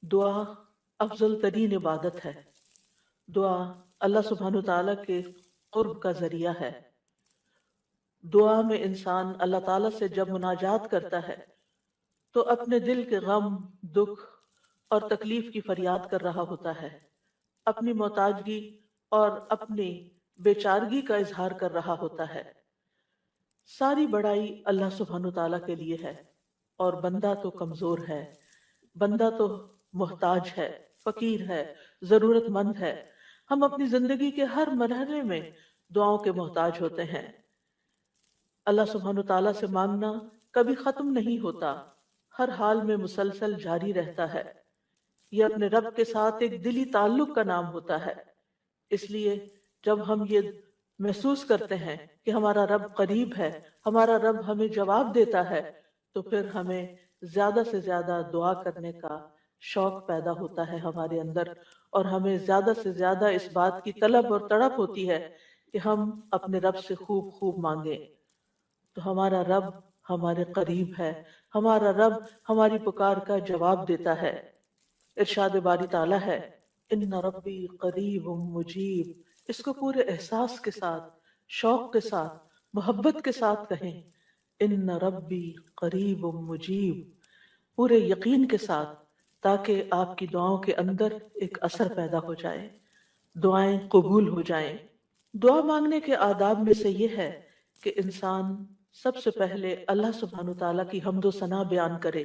دعا افضل ترین عبادت ہے۔ دعا اللہ سبحانہ تعالیٰ کے قرب کا ذریعہ ہے۔ دعا میں انسان اللہ تعالیٰ سے جب مناجات کرتا ہے تو اپنے دل کے غم، دکھ اور تکلیف کی فریاد کر رہا ہوتا ہے، اپنی محتاجگی اور اپنی بیچارگی کا اظہار کر رہا ہوتا ہے۔ ساری بڑائی اللہ سبحانہ تعالیٰ کے لیے ہے، اور بندہ تو کمزور ہے، بندہ تو محتاج ہے، فقیر ہے، ضرورت مند ہے۔ ہم اپنی زندگی کے ہر مرحلے میں دعاؤں کے محتاج ہوتے ہیں۔ اللہ سبحانہ تعالیٰ سے مانگنا کبھی ختم نہیں ہوتا، ہر حال میں مسلسل جاری رہتا ہے۔ یہ اپنے رب کے ساتھ ایک دلی تعلق کا نام ہوتا ہے۔ اس لیے جب ہم یہ محسوس کرتے ہیں کہ ہمارا رب قریب ہے، ہمارا رب ہمیں جواب دیتا ہے، تو پھر ہمیں زیادہ سے زیادہ دعا کرنے کا شوق پیدا ہوتا ہے ہمارے اندر، اور ہمیں زیادہ سے زیادہ اس بات کی طلب اور تڑپ ہوتی ہے کہ ہم اپنے رب سے خوب خوب مانگیں۔ تو ہمارا رب ہمارے قریب ہے، ہمارا رب ہماری پکار کا جواب دیتا ہے۔ ارشاد باری تعالیٰ ہے، ان ربی قریب مجیب۔ اس کو پورے احساس کے ساتھ، شوق کے ساتھ، محبت کے ساتھ کہیں، ان ربی قریب مجیب، پورے یقین کے ساتھ، تاکہ آپ کی دعاؤں کے اندر ایک اثر پیدا ہو جائے، دعائیں قبول ہو جائیں۔ دعا مانگنے کے آداب میں سے یہ ہے کہ انسان سب سے پہلے اللہ سبحانہ تعالیٰ کی حمد و ثنا بیان کرے۔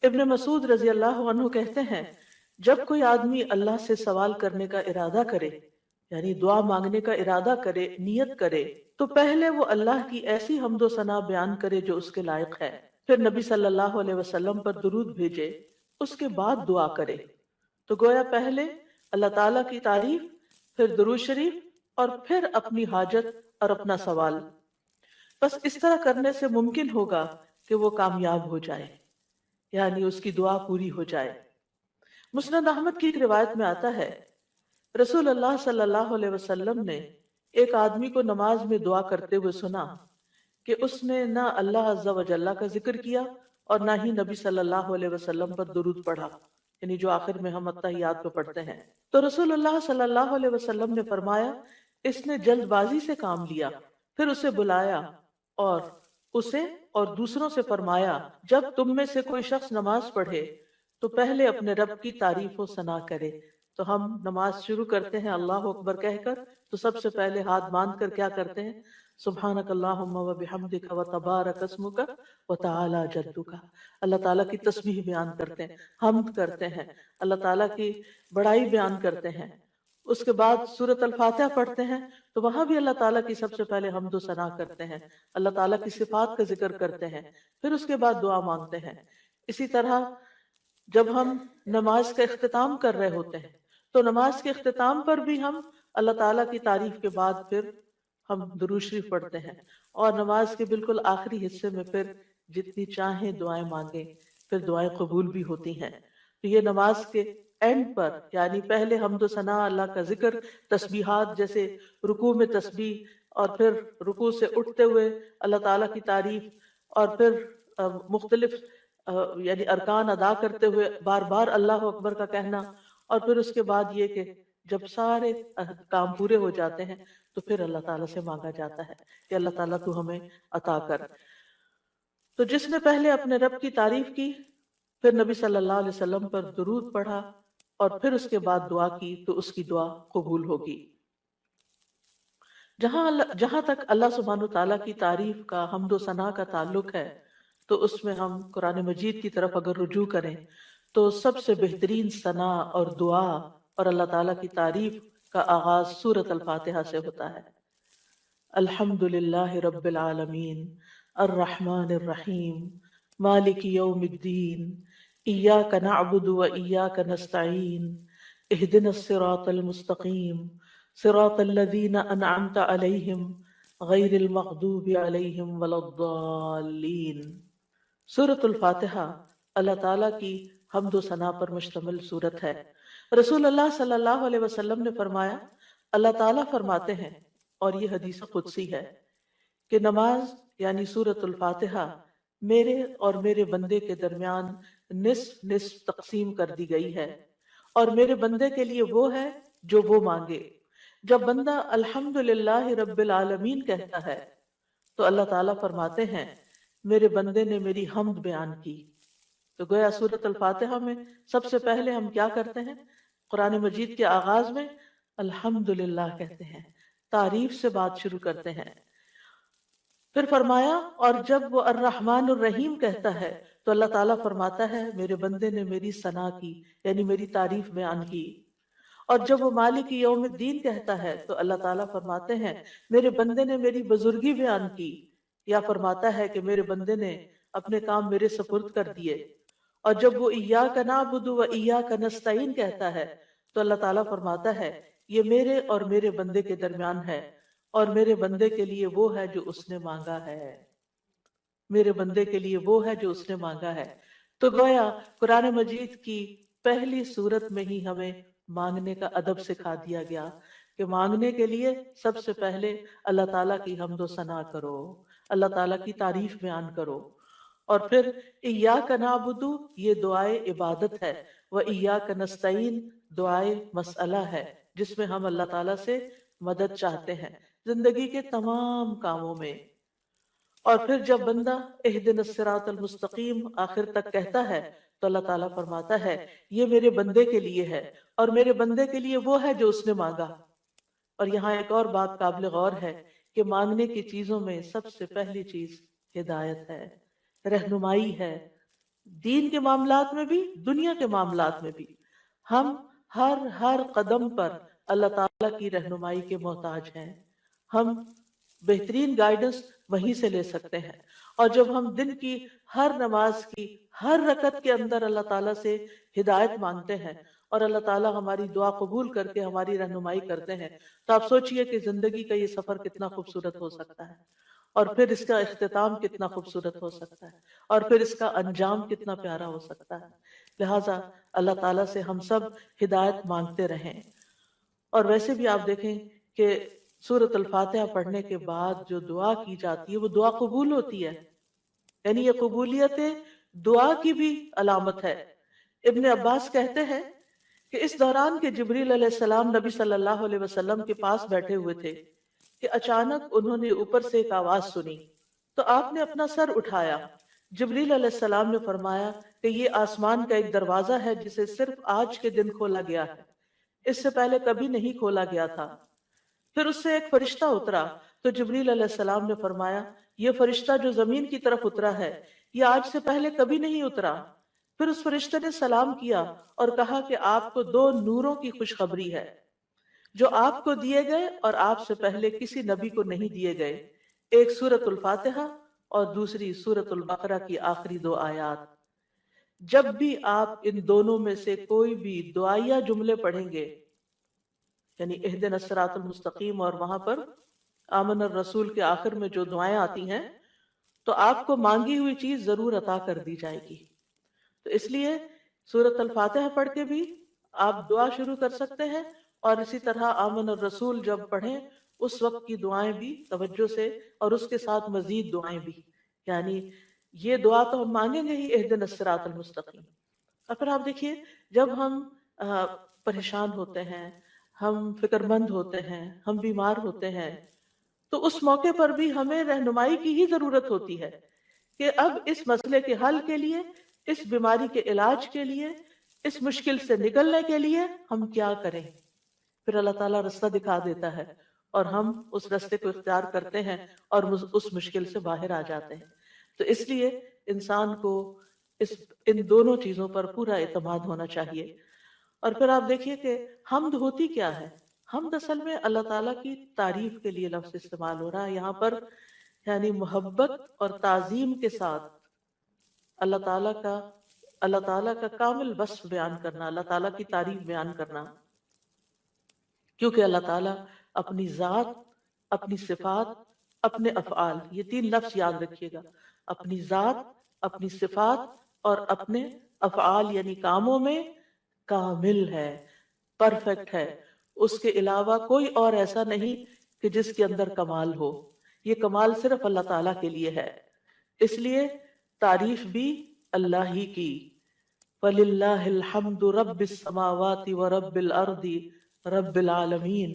ابن مسعود رضی اللہ عنہ کہتے ہیں، جب کوئی آدمی اللہ سے سوال کرنے کا ارادہ کرے، یعنی دعا مانگنے کا ارادہ کرے، نیت کرے، تو پہلے وہ اللہ کی ایسی حمد و ثنا بیان کرے جو اس کے لائق ہے، پھر نبی صلی اللہ علیہ وسلم پر درود بھیجے، اس کے بعد دعا کرے۔ تو گویا پہلے اللہ تعالیٰ کی تعریف، پھر درود شریف، اور پھر اپنی حاجت اور اپنا سوال۔ بس اس طرح کرنے سے ممکن ہوگا کہ وہ کامیاب ہو جائے، یعنی اس کی دعا پوری ہو جائے۔ مسند احمد کی ایک روایت میں آتا ہے، رسول اللہ صلی اللہ علیہ وسلم نے ایک آدمی کو نماز میں دعا کرتے ہوئے سنا کہ اس نے نہ اللہ عز و جل کا ذکر کیا اور نہ ہی نبی صلی اللہ علیہ وسلم پر درود پڑھا، یعنی جو آخر میں ہم اتحیات میں پڑھتے ہیں۔ تو رسول اللہ صلی اللہ علیہ وسلم نے فرمایا، اس نے جلد بازی سے کام لیا۔ پھر اسے بلایا اور اسے اور دوسروں سے فرمایا، جب تم میں سے کوئی شخص نماز پڑھے تو پہلے اپنے رب کی تعریف و ثنا کرے۔ تو ہم نماز شروع کرتے ہیں اللہ اکبر کہہ کر، تو سب سے پہلے ہاتھ باندھ کر کیا کرتے ہیں؟ سبحانک اللہم و بحمدک و تبارک اسمک و تعالی جدک، اللہ تعالیٰ کی تسبیح بیان کرتے ہیں، حمد کرتے ہیں، اللہ تعالیٰ کی بڑائی بیان کرتے ہیں۔ اس کے بعد سورۃ الفاتحہ پڑھتے ہیں، تو وہاں بھی اللہ تعالیٰ کی سب سے پہلے حمد و ثنا کرتے ہیں، اللہ تعالیٰ کی صفات کا ذکر کرتے ہیں، پھر اس کے بعد دعا مانگتے ہیں۔ اسی طرح جب ہم نماز کا اختتام کر رہے ہوتے ہیں تو نماز کے اختتام پر بھی ہم اللہ تعالیٰ کی تعریف کے بعد پھر ہم درود شریف پڑھتے ہیں، اور نماز کے بالکل آخری حصے میں پھر جتنی چاہیں دعائیں مانگیں، پھر دعائیں قبول بھی ہوتی ہیں۔ تو یہ نماز کے اینڈ پر، یعنی پہلے حمد و ثنا، اللہ کا ذکر، تسبیحات، جیسے رکوع میں تسبیح، اور پھر رکوع سے اٹھتے ہوئے اللہ تعالیٰ کی تعریف، اور پھر مختلف یعنی ارکان ادا کرتے ہوئے بار بار اللہ اکبر کا کہنا، اور پھر اس کے بعد یہ کہ جب سارے کام پورے ہو جاتے ہیں تو پھر اللہ تعالیٰ سے مانگا جاتا ہے کہ اللہ تعالیٰ تو ہمیں عطا کر۔ تو جس نے پہلے اپنے رب کی تعریف کی، پھر نبی صلی اللہ علیہ وسلم پر درود پڑھا، اور پھر اس کے بعد دعا کی، تو اس کی دعا قبول ہوگی۔ جہاں تک اللہ سبحانہ تعالیٰ کی تعریف کا، حمد و ثنا کا تعلق ہے، تو اس میں ہم قرآن مجید کی طرف اگر رجوع کریں تو سب سے بہترین ثنا اور دعا اور اللہ تعالیٰ کی تعریف کا آغاز سورۃ الفاتحہ سے ہوتا ہے۔ الحمد للہ رب العالمین الرحمن الرحیم مالک یوم الدین ایاک نعبد و ایاک نستعین اہدنا الصراط المستقیم صراط الذین انعمت علیہم غیر المغضوب علیہم ولا الضالین۔ سورۃ الفاتحہ اللہ تعالیٰ کی حمد و ثنا پر مشتمل سورت ہے۔ رسول اللہ صلی اللہ علیہ وسلم نے فرمایا، اللہ تعالیٰ فرماتے ہیں، اور یہ حدیث قدسی ہے، کہ نماز یعنی سورۃ الفاتحہ میرے اور میرے بندے کے درمیان نصف نصف تقسیم کر دی گئی ہے، اور میرے بندے کے لیے وہ ہے جو وہ مانگے۔ جب بندہ الحمدللہ رب العالمین کہتا ہے تو اللہ تعالیٰ فرماتے ہیں میرے بندے نے میری حمد بیان کی۔ تو گویا سورۃ الفاتحہ میں سب سے پہلے ہم کیا کرتے ہیں؟ قرآن مجید کے آغاز میں الحمدللہ کہتے ہیں، تعریف سے بات شروع کرتے ہیں۔ پھر فرمایا اور جب وہ الرحمن الرحیم کہتا ہے تو اللہ تعالیٰ فرماتا ہے میرے بندے نے میری ثنا کی، یعنی میری تعریف بیان کی۔ اور جب وہ مالک یوم الدین کہتا ہے تو اللہ تعالیٰ فرماتے ہیں میرے بندے نے میری بزرگی بیان کی، یا فرماتا ہے کہ میرے بندے نے اپنے کام میرے سپرد کر دیے۔ اور جب وہ ایاک نعبد و ایاک نستعین کہتا ہے تو اللہ تعالیٰ فرماتا ہے یہ میرے اور میرے بندے کے درمیان ہے، اور میرے بندے کے لیے وہ ہے جو اس نے مانگا ہے، میرے بندے کے لیے وہ ہے جو اس نے مانگا ہے۔ تو گویا قرآن مجید کی پہلی سورت میں ہی ہمیں مانگنے کا ادب سکھا دیا گیا کہ مانگنے کے لیے سب سے پہلے اللہ تعالیٰ کی حمد و ثنا کرو، اللہ تعالیٰ کی تعریف بیان کرو، اور پھر ایاک نعبد یہ دعائے عبادت ہے، و ایاک نستعین دعائے مسئلہ ہے، جس میں ہم اللہ تعالیٰ سے مدد چاہتے ہیں زندگی کے تمام کاموں میں۔ اور پھر جب بندہ اہدنا الصراط المستقیم آخر تک کہتا ہے تو اللہ تعالیٰ فرماتا ہے یہ میرے بندے کے لیے ہے، اور میرے بندے کے لیے وہ ہے جو اس نے مانگا۔ اور یہاں ایک اور بات قابل غور ہے کہ مانگنے کی چیزوں میں سب سے پہلی چیز ہدایت ہے، رہنمائی ہے، دین کے معاملات میں بھی، دنیا کے معاملات میں بھی۔ ہم ہر قدم پر اللہ تعالیٰ کی رہنمائی کے محتاج ہیں، ہم بہترین گائیڈنس وہیں سے لے سکتے ہیں۔ اور جب ہم دن کی ہر نماز کی ہر رکعت کے اندر اللہ تعالیٰ سے ہدایت مانگتے ہیں اور اللہ تعالیٰ ہماری دعا قبول کر کے ہماری رہنمائی کرتے ہیں، تو آپ سوچئے کہ زندگی کا یہ سفر کتنا خوبصورت ہو سکتا ہے، اور پھر اس کا اختتام کتنا خوبصورت ہو سکتا ہے، اور پھر اس کا انجام کتنا پیارا ہو سکتا ہے۔ لہٰذا اللہ تعالیٰ سے ہم سب ہدایت مانگتے رہیں۔ اور ویسے بھی آپ دیکھیں کہ سورۃ الفاتحہ پڑھنے کے بعد جو دعا کی جاتی ہے وہ دعا قبول ہوتی ہے، یعنی یہ قبولیت دعا کی بھی علامت ہے۔ ابن عباس کہتے ہیں کہ اس دوران کہ جبریل علیہ السلام نبی صلی اللہ علیہ وسلم کے پاس بیٹھے ہوئے تھے کہ اچانک انہوں نے اوپر سے ایک آواز سنی، تو آپ نے اپنا سر اٹھایا۔ جبریل علیہ السلام نے فرمایا کہ یہ آسمان کا ایک دروازہ ہے جسے صرف آج کے دن کھولا گیا ہے، اس سے پہلے کبھی نہیں کھولا گیا تھا۔ پھر اس سے ایک فرشتہ اترا تو جبریل علیہ السلام نے فرمایا یہ فرشتہ جو زمین کی طرف اترا ہے یہ آج سے پہلے کبھی نہیں اترا۔ پھر اس فرشتے نے سلام کیا اور کہا کہ آپ کو 2 نوروں کی خوشخبری ہے جو آپ کو دیے گئے اور آپ سے پہلے کسی نبی کو نہیں دیے گئے، ایک سورۃ الفاتحہ اور دوسری سورۃ البقرہ کی آخری 2 آیات۔ جب بھی آپ ان دونوں میں سے کوئی بھی دعائیہ جملے پڑھیں گے، یعنی اہدنا الصراط المستقیم اور وہاں پر آمن الرسول کے آخر میں جو دعائیں آتی ہیں، تو آپ کو مانگی ہوئی چیز ضرور عطا کر دی جائے گی۔ تو اس لیے سورۃ الفاتحہ پڑھ کے بھی آپ دعا شروع کر سکتے ہیں، اور اسی طرح آمن الرسول جب پڑھیں اس وقت کی دعائیں بھی توجہ سے، اور اس کے ساتھ مزید دعائیں بھی، یعنی یہ دعا تو ہم مانگیں گے ہی اہدنا الصراط المستقیم۔ اور پھر آپ دیکھیے جب ہم پریشان ہوتے ہیں، ہم فکر مند ہوتے ہیں، ہم بیمار ہوتے ہیں، تو اس موقع پر بھی ہمیں رہنمائی کی ہی ضرورت ہوتی ہے کہ اب اس مسئلے کے حل کے لیے، اس بیماری کے علاج کے لیے، اس مشکل سے نکلنے کے لیے ہم کیا کریں۔ پھر اللہ تعالیٰ رستہ دکھا دیتا ہے اور ہم اس رستے کو اختیار کرتے ہیں اور اس مشکل سے باہر آ جاتے ہیں۔ تو اس لیے انسان کو ان دونوں چیزوں پر پورا اعتماد ہونا چاہیے۔ اور پھر آپ دیکھیے کہ حمد ہوتی کیا ہے؟ حمد اصل میں اللہ تعالیٰ کی تعریف کے لیے لفظ استعمال ہو رہا ہے یہاں پر، یعنی محبت اور تعظیم کے ساتھ اللہ تعالیٰ کا کامل وصف بیان کرنا، اللہ تعالیٰ کی تعریف بیان کرنا، کیونکہ اللہ تعالیٰ اپنی ذات، اپنی صفات، اپنے افعال، یہ 3 لفظ یاد رکھیے گا، اپنی ذات، اپنی صفات اور اپنے افعال یعنی کاموں میں کامل ہے، پرفیکٹ ہے۔ اس کے علاوہ کوئی اور ایسا نہیں کہ جس کے اندر کمال ہو، یہ کمال صرف اللہ تعالیٰ کے لیے ہے۔ اس لیے تعریف بھی اللہ ہی کی، فَلِلَّهِ الْحَمْدُ رَبِّ السَّمَاوَاتِ وَرَبِّ الْأَرْضِ رَبِّ الْعَالَمِينَ،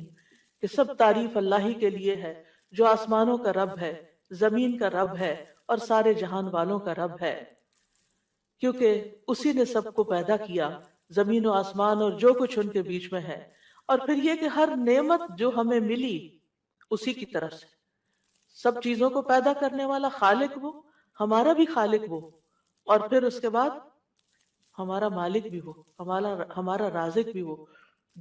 کہ سب تعریف اللہ ہی کے لیے ہے جو آسمانوں کا رب ہے، زمین کا رب ہے اور سارے جہان والوں کا رب ہے، کیونکہ اسی نے سب کو پیدا کیا، زمین و آسمان اور جو کچھ ان کے بیچ میں ہے۔ اور پھر یہ کہ ہر نعمت جو ہمیں ملی اسی کی طرف سے، سب چیزوں کو پیدا کرنے والا خالق وہ، ہمارا بھی خالق وہ، اور پھر اس کے بعد ہمارا مالک بھی وہ، ہمارا رازق بھی وہ،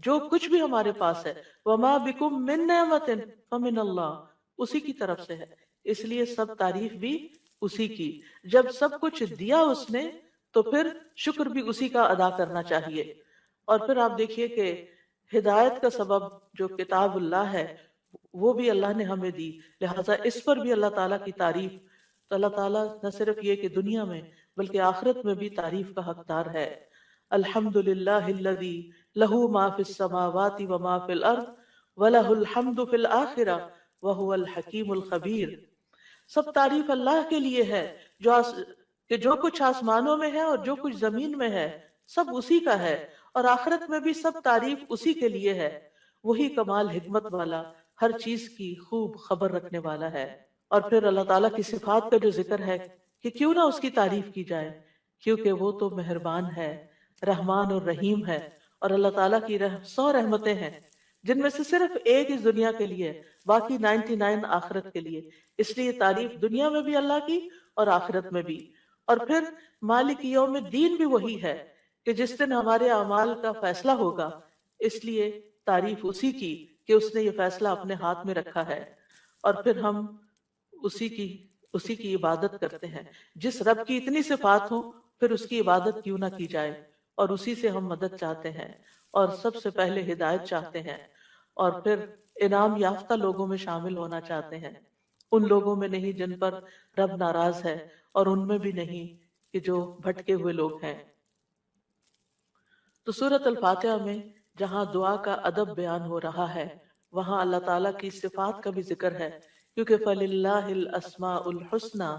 جو کچھ بھی ہمارے پاس ہے، وَمَا بِكُم مِّن نِعْمَةٍ فَمِنَ اللَّهِ، اسی کی طرف سے ہے، اس لیے سب تعریف بھی اسی کی۔ جب سب کچھ دیا اس نے تو پھر شکر بھی اسی کا ادا کرنا چاہیے۔ اور پھر آپ دیکھیے کہ ہدایت کا سبب جو کتاب اللہ ہے وہ بھی اللہ نے ہمیں دی، لہٰذا اس پر بھی اللہ تعالیٰ کی تعریف، تو اللہ تعالیٰ نہ صرف یہ کہ دنیا میں بلکہ آخرت میں بھی تعریف کا حقدار ہے۔ الحمدللہ الذی لہ ما فی السماوات وما فی الارض ولہ الحمد فی الآخرہ وہو الحکیم الخبیر، سب تعریف اللہ کے لیے ہے کہ جو کچھ آسمانوں میں ہے اور جو کچھ زمین میں ہے سب اسی کا ہے، اور آخرت میں بھی سب تعریف اسی کے لیے ہے، وہی کمال حکمت والا، ہر چیز کی خوب خبر رکھنے والا ہے۔ اور پھر اللہ تعالیٰ کی صفات کا جو ذکر ہے کہ کیوں نہ اس کی تعریف کی جائے، کیونکہ وہ تو مہربان ہے، رحمان اور رحیم ہے، اور اللہ تعالیٰ کی 100 رحمتیں ہیں جن میں سے صرف ایک اس دنیا کے لیے، باقی 99 آخرت کے لیے، اس لیے تعریف دنیا میں بھی اللہ کی اور آخرت میں بھی۔ اور پھر مالک یوم الدین بھی وہی ہے کہ جس دن ہمارے اعمال کا فیصلہ ہوگا، اس لیے تعریف اسی کی کہ اس نے یہ فیصلہ اپنے ہاتھ میں رکھا ہے، اور پھر ہم اسی کی عبادت کرتے ہیں۔ جس رب کی اتنی صفات ہوں پھر اس کی عبادت کیوں نہ کی جائے، اور اسی سے ہم مدد چاہتے ہیں، اور سب سے پہلے ہدایت چاہتے ہیں، اور پھر انعام یافتہ لوگوں میں شامل ہونا چاہتے ہیں، ان لوگوں میں نہیں جن پر رب ناراض ہے، اور ان میں بھی نہیں کہ جو بھٹکے ہوئے لوگ ہیں۔ تو سورۃ الفاتحہ میں جہاں دعا کا ادب بیان ہو رہا ہے وہاں اللہ تعالیٰ کی صفات کا بھی ذکر ہے، کیونکہ فَلِلَّهِ الْأَسْمَاءُ الْحُسْنَى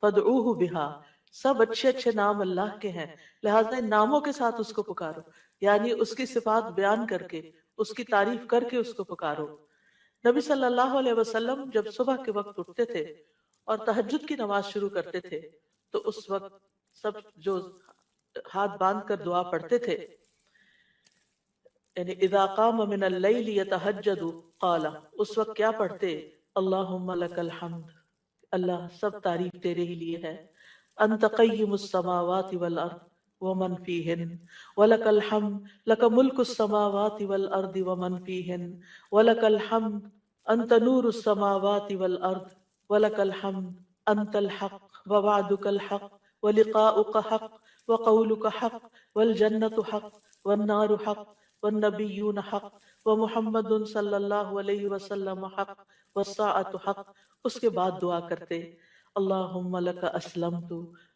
فَادْعُوهُ بِهَا، سب اچھے اچھے نام اللہ کے ہیں، لہٰذا ان ناموں کے ساتھ اس کو پکارو، یعنی اس کی صفات بیان کر کے، اس کی تعریف کر کے اس کو پکارو۔ نبی صلی اللہ علیہ وسلم جب صبح کے وقت اٹھتے تھے اور تہجد کی نماز شروع کرتے تھے تو اس وقت سب جو ہاتھ باندھ کر دعا پڑھتے تھے، یعنی اذا قام من اللیل یتہجد قال، اس وقت کیا پڑھتے؟ اللہم لک الحمد، اللہ سب تعریف تیرے ہی لیے ہے، انت قیم السماوات والارض ومن فیہن ولک الحمد لک ملک السماوات والارض ومن فیہن ولک الحمد انت نور السماوات والارض ولک الحمد انت الحق ووعدک الحق ولقاؤک حق وقولک حق والجنة حق والنار حق والنبیون حق ومحمد صلی اللہ علیہ وسلم حق والساعة حق۔ اس کے بعد دعا کرتے اللہم لک اسلمت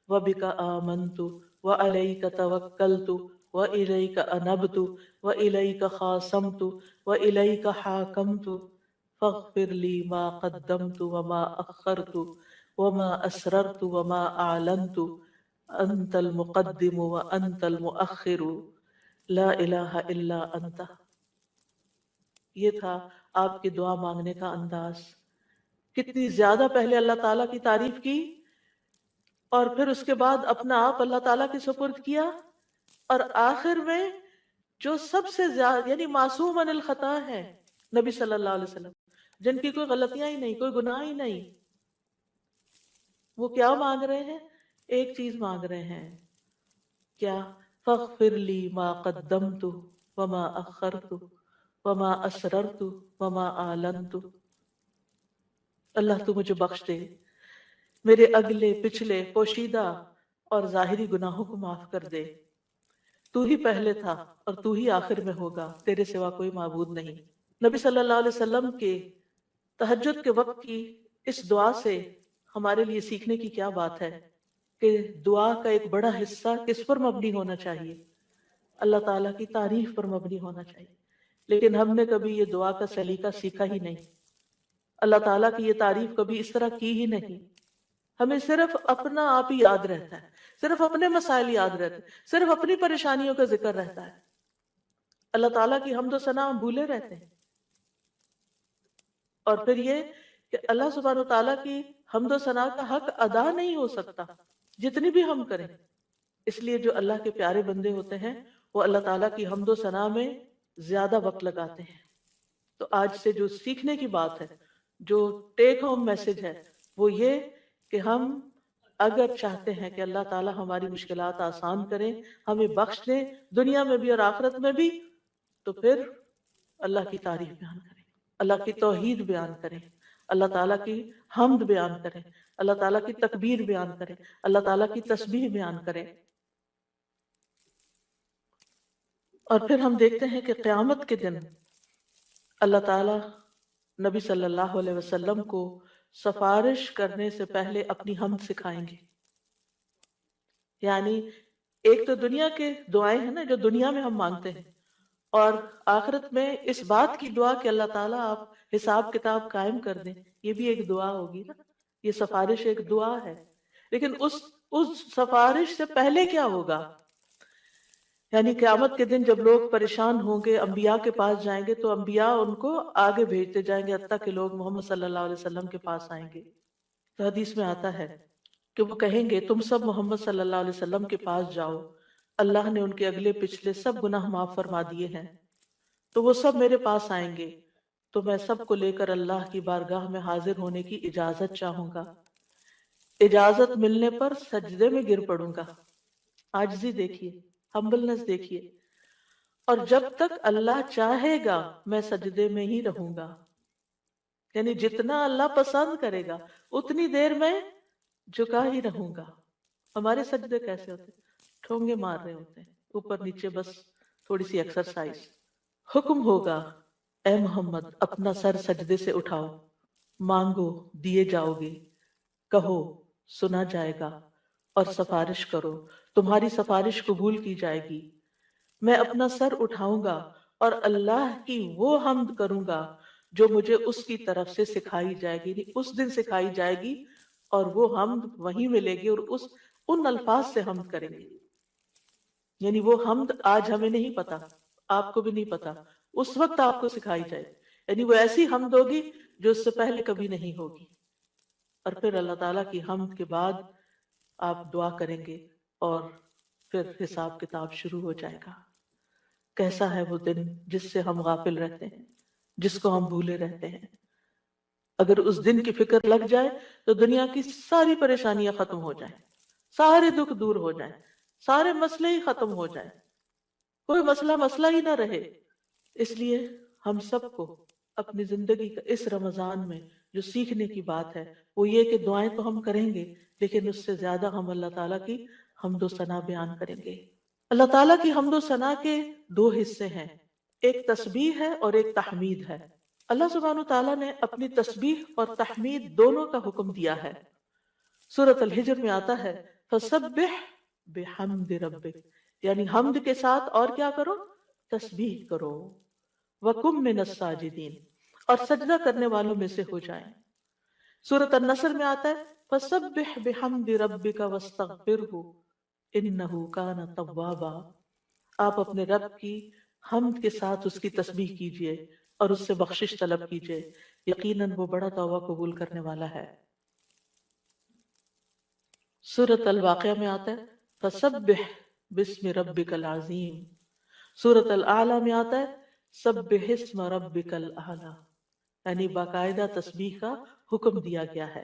وبک آمنت وعلیک توکلت وإلیک انبت وإلیک خاصمت وإلیک حاکمت فاغفر لی ما قدمت وما اخرت وما اسررت وما اعلنت انت المقدم وانت المؤخر لا الہ الا انت۔ یہ تھا آپ کے دعا مانگنے کا انداز، کتنی زیادہ پہلے اللہ تعالیٰ کی تعریف کی، اور پھر اس کے بعد اپنا آپ اللہ تعالیٰ کے سپرد کیا، اور آخر میں جو سب سے زیادہ یعنی معصوم عن الخطا ہے نبی صلی اللہ علیہ وسلم، جن کی کوئی غلطیاں ہی نہیں، کوئی گناہ ہی نہیں، وہ کیا مانگ رہے ہیں؟ ایک چیز مانگ رہے ہیں، کیا؟ فاغفر لی ما قدمت وما اخرت وما اسررت وما اعلنت، اللہ تو مجھے بخش دے، میرے اگلے پچھلے پوشیدہ اور ظاہری گناہوں کو معاف کر دے، تو ہی پہلے تھا اور تو ہی آخر میں ہوگا، تیرے سوا کوئی معبود نہیں۔ نبی صلی اللہ علیہ وسلم کے تہجد کے وقت کی اس دعا سے ہمارے لیے سیکھنے کی کیا بات ہے کہ دعا کا ایک بڑا حصہ کس پر مبنی ہونا چاہیے؟ اللہ تعالیٰ کی تعریف پر مبنی ہونا چاہیے، لیکن ہم نے کبھی یہ دعا کا سلیقہ سیکھا ہی نہیں، اللہ تعالیٰ کی یہ تعریف کبھی اس طرح کی ہی نہیں، ہمیں صرف اپنا آپ ہی یاد رہتا ہے، صرف اپنے مسائل یاد رہتے، صرف اپنی پریشانیوں کا ذکر رہتا ہے، اللہ تعالیٰ کی حمد و ثنا ہم بھولے رہتے ہیں۔ اور پھر یہ کہ اللہ سبحانہ و تعالیٰ کی حمد و ثنا کا حق ادا نہیں ہو سکتا جتنی بھی ہم کریں، اس لیے جو اللہ کے پیارے بندے ہوتے ہیں وہ اللہ تعالیٰ کی حمد و ثنا میں زیادہ وقت لگاتے ہیں۔ تو آج سے جو سیکھنے کی بات ہے، جو ٹیک ہوم میسج ہے، وہ یہ کہ ہم اگر چاہتے ہیں کہ اللہ تعالیٰ ہماری مشکلات آسان کریں، ہمیں بخش دیں دنیا میں بھی اور آخرت میں بھی، تو پھر اللہ کی تعریف بیان کریں، اللہ کی توحید بیان کریں، اللہ تعالیٰ کی حمد بیان کریں، اللہ تعالیٰ کی تکبیر بیان کریں، اللہ تعالیٰ کی تسبیح بیان کریں۔ اور پھر ہم دیکھتے ہیں کہ قیامت کے دن اللہ تعالیٰ نبی صلی اللہ علیہ وسلم کو سفارش کرنے سے پہلے اپنی حمد سکھائیں گے۔ یعنی ایک تو دنیا کے دعائیں ہیں نا جو دنیا میں ہم مانگتے ہیں، اور آخرت میں اس بات کی دعا کہ اللہ تعالیٰ آپ حساب کتاب قائم کر دیں، یہ بھی ایک دعا ہوگی نا، یہ سفارش ایک دعا ہے۔ لیکن اس سفارش سے پہلے کیا ہوگا؟ یعنی قیامت کے دن جب لوگ پریشان ہوں گے، انبیاء کے پاس جائیں گے تو انبیاء ان کو آگے بھیجتے جائیں گے حتیٰ کہ لوگ محمد صلی اللہ علیہ وسلم کے پاس آئیں گے۔ تو حدیث میں آتا ہے کہ وہ کہیں گے تم سب محمد صلی اللہ علیہ وسلم کے پاس جاؤ، اللہ نے ان کے اگلے پچھلے سب گناہ معاف فرما دیے ہیں، تو وہ سب میرے پاس آئیں گے، تو میں سب کو لے کر اللہ کی بارگاہ میں حاضر ہونے کی اجازت چاہوں گا۔ اجازت ملنے پر سجدے میں گر پڑوں گا۔ عاجزی دیکھیے، ہمبلنس دیکھیے، اور جب تک اللہ چاہے گا میں سجدے میں ہی رہوں گا، یعنی جتنا اللہ پسند کرے گا اتنی دیر میں جھکا ہی رہوں گا۔ ہمارے سجدے کیسے ہوتے ہیں؟ ٹھونگے مار رہے ہوتے ہیں اوپر نیچے، بس تھوڑی سی ایکسرسائز۔ حکم ہوگا اے محمد اپنا سر سجدے سے اٹھاؤ، مانگو دیے جاؤ گے، کہو سنا جائے گا، اور سفارش کرو تمہاری سفارش قبول کی جائے گی۔ میں اپنا سر اٹھاؤں گا اور اللہ کی وہ حمد کروں گا جو مجھے اس کی طرف سے سکھائی جائے گی، یعنی اس دن سکھائی جائے گی، اور وہ حمد وہیں ملے گی، اور ان الفاظ سے حمد کریں گے۔ یعنی وہ حمد آج ہمیں نہیں پتا، آپ کو بھی نہیں پتا، اس وقت آپ کو سکھائی جائے، یعنی وہ ایسی حمد ہوگی جو اس سے پہلے کبھی نہیں ہوگی۔ اور پھر اللہ تعالیٰ کی حمد کے بعد آپ دعا کریں گے اور پھر حساب کتاب شروع ہو جائے گا۔ کیسا ہے وہ دن جس سے ہم غافل رہتے ہیں، جس کو ہم بھولے رہتے ہیں۔ اگر اس دن کی فکر لگ جائے تو دنیا کی ساری پریشانیاں ختم ہو جائیں، سارے دکھ دور ہو جائیں، سارے مسئلے ہی ختم ہو جائیں، کوئی مسئلہ ہی نہ رہے۔ اس لیے ہم سب کو اپنی زندگی کا اس رمضان میں جو سیکھنے کی بات ہے وہ یہ کہ دعائیں تو ہم کریں گے، لیکن اس سے زیادہ ہم اللہ تعالیٰ کی حمد و ثنا بیان کریں گے۔ اللہ تعالیٰ کی حمد و ثنا کے دو حصے ہیں، ایک تسبیح ہے اور ایک تحمید ہے۔ اللہ سبحانہ تعالیٰ نے اپنی تسبیح اور تحمید دونوں کا حکم دیا ہے۔ سورۃ الحجر میں آتا ہے فسبح بحمد ربک، یعنی حمد کے ساتھ اور کیا کرو؟ تسبیح کرو، وَقُم مِّنَ السَّاجِدِينَ، اور سجدہ کرنے والوں میں سے ہو جائیں۔ سورۃ النصر میں آتا ہے فسبح بحمد ربک واستغفرہ انہ کان توابا، آپ اپنے رب کی حمد کے ساتھ اس کی تسبیح کیجئے اور اس سے بخشش طلب کیجئے، یقیناً وہ بڑا توبہ قبول کرنے والا ہے۔ سورۃ الواقعہ میں آتا ہے فسبح بسم ربک العظیم۔ سورۃ الاعلیٰ میں آتا ہے سبح اسم ربک الاعلیٰ، یعنی باقاعدہ تسبیح کا حکم دیا گیا ہے۔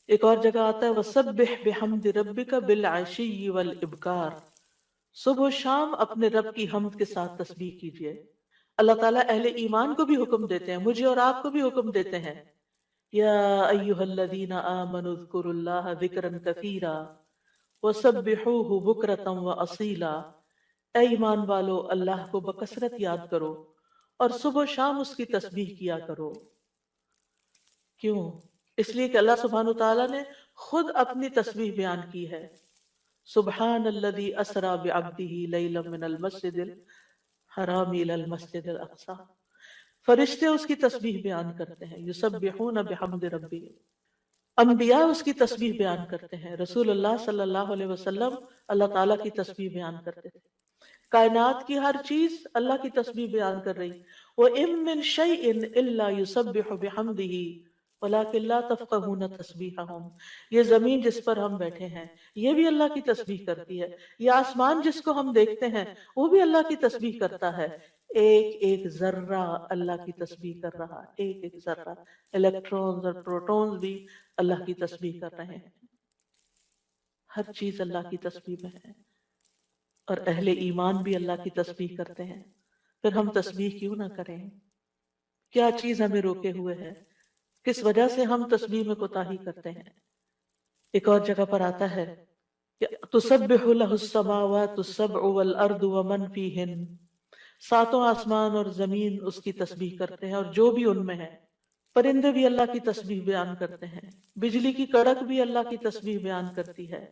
ایک اور جگہ آتا ہے وسبح بحمد ربک بالعشی والابکار، صبح و شام اپنے رب کی حمد کے ساتھ تسبیح کیجئے۔ اللہ تعالیٰ اہل ایمان کو بھی حکم دیتے ہیں، مجھے اور آپ کو بھی حکم دیتے ہیں، یا ایھا الذین آمنوا اذکروا اللہ ذکرا کثیرا وسبحوہ بکرۃ واصیلا، اے ایمان والو اللہ کو بکثرت یاد کرو اور صبح و شام اس کی تسبیح کیا کرو۔ کیوں؟ اس لیے کہ اللہ سبحانہ تعالیٰ نے خود اپنی تسبیح بیان کی ہے، سبحان الذی اسری بعبدہ لیلا من المسجد الحرام الی المسجد الاقصی، فرشتے اس کی تسبیح بیان کرتے ہیں، یسبحون بحمد ربہم۔ انبیاء اس کی تسبیح بیان کرتے ہیں، رسول اللہ صلی اللہ علیہ وسلم اللہ تعالیٰ کی تسبیح بیان کرتے تھے، کائنات کی ہر چیز اللہ کی تسبیح بیان کر رہی۔ وَإِن مِّن شَيْءٍ إِلَّا يُسَبِّحُ بِحَمْدِهِ وَلَٰكِن لَّا تَفْقَهُونَ تَسْبِيحَهُم، یہ زمین جس پر ہم بیٹھے ہیں یہ بھی اللہ کی تسبیح کرتی ہے، یہ آسمان جس کو ہم دیکھتے ہیں وہ بھی اللہ کی تسبیح کرتا ہے، ایک ایک ذرہ اللہ کی تسبیح کر رہا ہے، ایک ایک ذرہ، الیکٹرونز اور پروٹونز بھی اللہ کی تسبیح کر رہے ہیں، ہر چیز اللہ کی تسبیح میں ہے، اور اہل ایمان بھی اللہ کی تسبیح کرتے ہیں، پھر ہم تسبیح کیوں نہ کریں؟ کیا چیز ہمیں روکے ہوئے ہے؟ کس وجہ سے ہم تسبیح میں کوتاہی کرتے ہیں؟ ایک اور جگہ پر آتا ہے کہ تسبح لہ السماوات السبع والارض ومن فیہن، ساتوں آسمان اور زمین اس کی تسبیح کرتے ہیں اور جو بھی ان میں ہے، پرندے بھی اللہ کی تسبیح بیان کرتے ہیں، بجلی کی کڑک بھی اللہ کی تسبیح بیان کرتی ہے،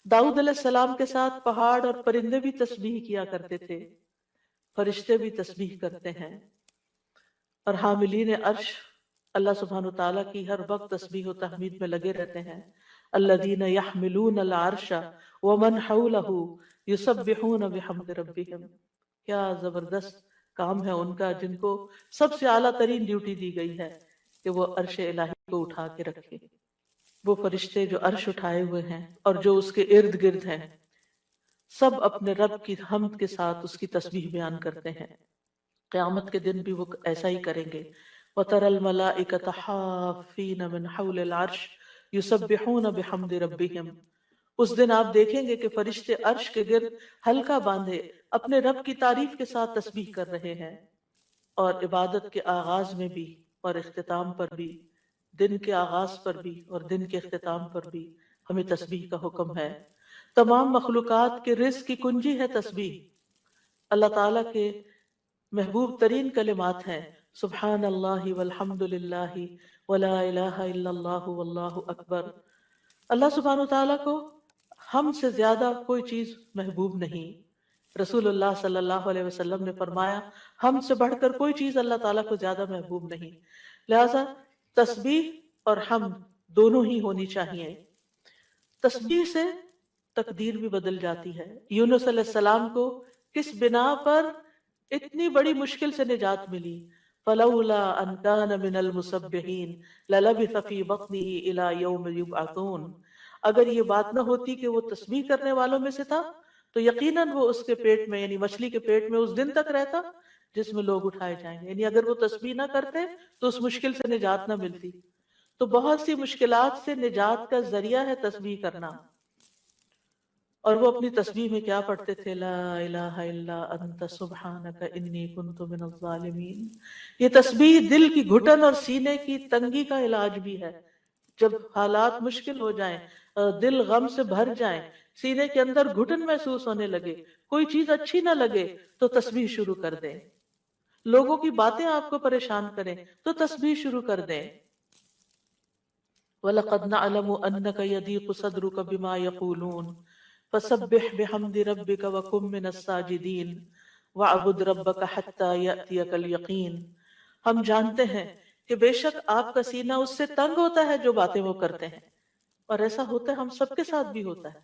داؤد علیہ السلام کے ساتھ پہاڑ اور پرندے بھی تسبیح کیا کرتے تھے، فرشتے بھی تسبیح کرتے ہیں، اور حاملین عرش اللہ سبحانہ وتعالیٰ کی ہر وقت تسبیح و تحمید میں لگے رہتے ہیں، الذین یحملون العرش ومن حولہ یسبحون بحمد ربہم، کیا زبردست کام ہے ان کا، جن کو سب سے اعلیٰ ترین ڈیوٹی دی گئی ہے کہ وہ عرش الہی کو اٹھا کے رکھے، وہ فرشتے جو عرش اٹھائے ہوئے ہیں اور جو اس کے ارد گرد ہیں، سب اپنے رب کی حمد کے ساتھ اس کی تسبیح بیان کرتے ہیں، قیامت کے دن بھی وہ ایسا ہی کریں گے، وَتَرَى الْمَلَائِكَةَ حَافِّينَ مِنْ حَوْلِ الْعَرْشِ يُسَبِّحُونَ بِحَمْدِ رَبِّهِمْ، اس دن آپ دیکھیں گے کہ فرشتے عرش کے گرد حلقہ باندھے اپنے رب کی تعریف کے ساتھ تسبیح کر رہے ہیں، اور عبادت کے آغاز میں بھی اور اختتام پر بھی، دن کے آغاز پر بھی اور دن کے اختتام پر بھی ہمیں تسبیح کا حکم ہے۔ تمام مخلوقات کے رزق کی کنجی ہے تسبیح، اللہ تعالیٰ کے محبوب ترین کلمات ہیں سبحان اللہ والحمد للہ ولا الہ الا اللہ واللہ اکبر۔ اللہ سبحانہ وتعالیٰ کو ہم سے زیادہ کوئی چیز محبوب نہیں، رسول اللہ صلی اللہ علیہ وسلم نے فرمایا ہم سے بڑھ کر کوئی چیز اللہ تعالیٰ کو زیادہ محبوب نہیں، لہذا تسبیح اور حمد دونوں ہی ہونی چاہیے۔ تسبیح سے تقدیر بھی بدل جاتی ہے، یونس علیہ السلام کو کس بنا پر اتنی بڑی مشکل سے نجات ملی، فلولا ان کان من المسبحین للبث فی بطنہ الی یوم یبعثون، اگر یہ بات نہ ہوتی کہ وہ تسبیح کرنے والوں میں سے تھا تو یقیناً وہ اس کے پیٹ میں یعنی مچھلی کے پیٹ میں اس دن تک رہتا جس میں لوگ اٹھائے جائیں گے، یعنی اگر وہ تسبیح نہ کرتے تو اس مشکل سے نجات نہ ملتی۔ تو بہت سی مشکلات سے نجات کا ذریعہ ہے تسبیح کرنا، اور وہ اپنی تسبیح میں کیا پڑھتے تھے، لا الہ الا انت سبحانک انی کنت من الظالمین۔ یہ تسبیح دل کی گھٹن اور سینے کی تنگی کا علاج بھی ہے، جب حالات مشکل ہو جائیں، دل غم سے بھر جائیں، سینے کے اندر گھٹن محسوس ہونے لگے، کوئی چیز اچھی نہ لگے تو تسبیح شروع کر دیں، لوگوں کی باتیں آپ کو پریشان کریں تو تسبیح شروع کر دیں۔ وَلَقَدْ نَعْلَمُ أَنَّكَ يَضِيقُ صَدْرُكَ بِمَا يَقُولُونَ فَسَبِّحْ بِحَمْدِ رَبِّكَ وَكُن مِّنَ السَّاجِدِينَ وَاعْبُدْ رَبَّكَ حَتَّى يَأْتِيَكَ الْيَقِينُ، ہم جانتے ہیں کہ بے شک آپ کا سینہ اس سے تنگ ہوتا ہے جو باتیں وہ کرتے ہیں، اور ایسا ہوتا ہے ہم سب کے ساتھ بھی ہوتا ہے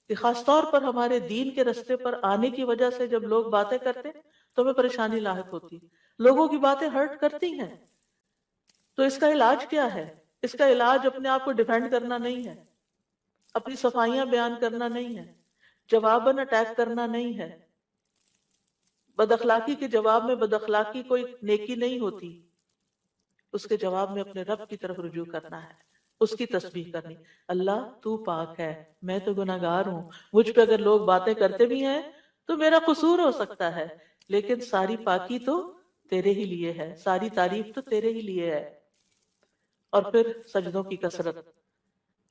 کہ خاص طور پر ہمارے دین کے رستے پر آنے کی وجہ سے جب لوگ باتیں کرتے تو ہمیں پریشانی لاحق ہوتی، لوگوں کی باتیں ہرٹ کرتی ہیں، تو اس کا علاج کیا ہے؟ اس کا علاج اپنے آپ کو ڈیفینڈ کرنا نہیں ہے، اپنی صفائیاں بیان کرنا نہیں ہے، جواباً اٹیک کرنا نہیں ہے، بد اخلاقی کے جواب میں بد اخلاقی کوئی نیکی نہیں ہوتی، اس کے جواب میں اپنے رب کی طرف رجوع کرنا ہے، اس کی تسبیح کرنی، اللہ تو پاک ہے، میں تو گناہگار ہوں، مجھ پہ اگر لوگ باتیں کرتے بھی ہیں تو میرا قصور ہو سکتا ہے، لیکن ساری پاکی تو تیرے ہی لیے ہے، ساری تعریف تو تیرے ہی لیے ہے۔ اور پھر سجدوں کی کثرت،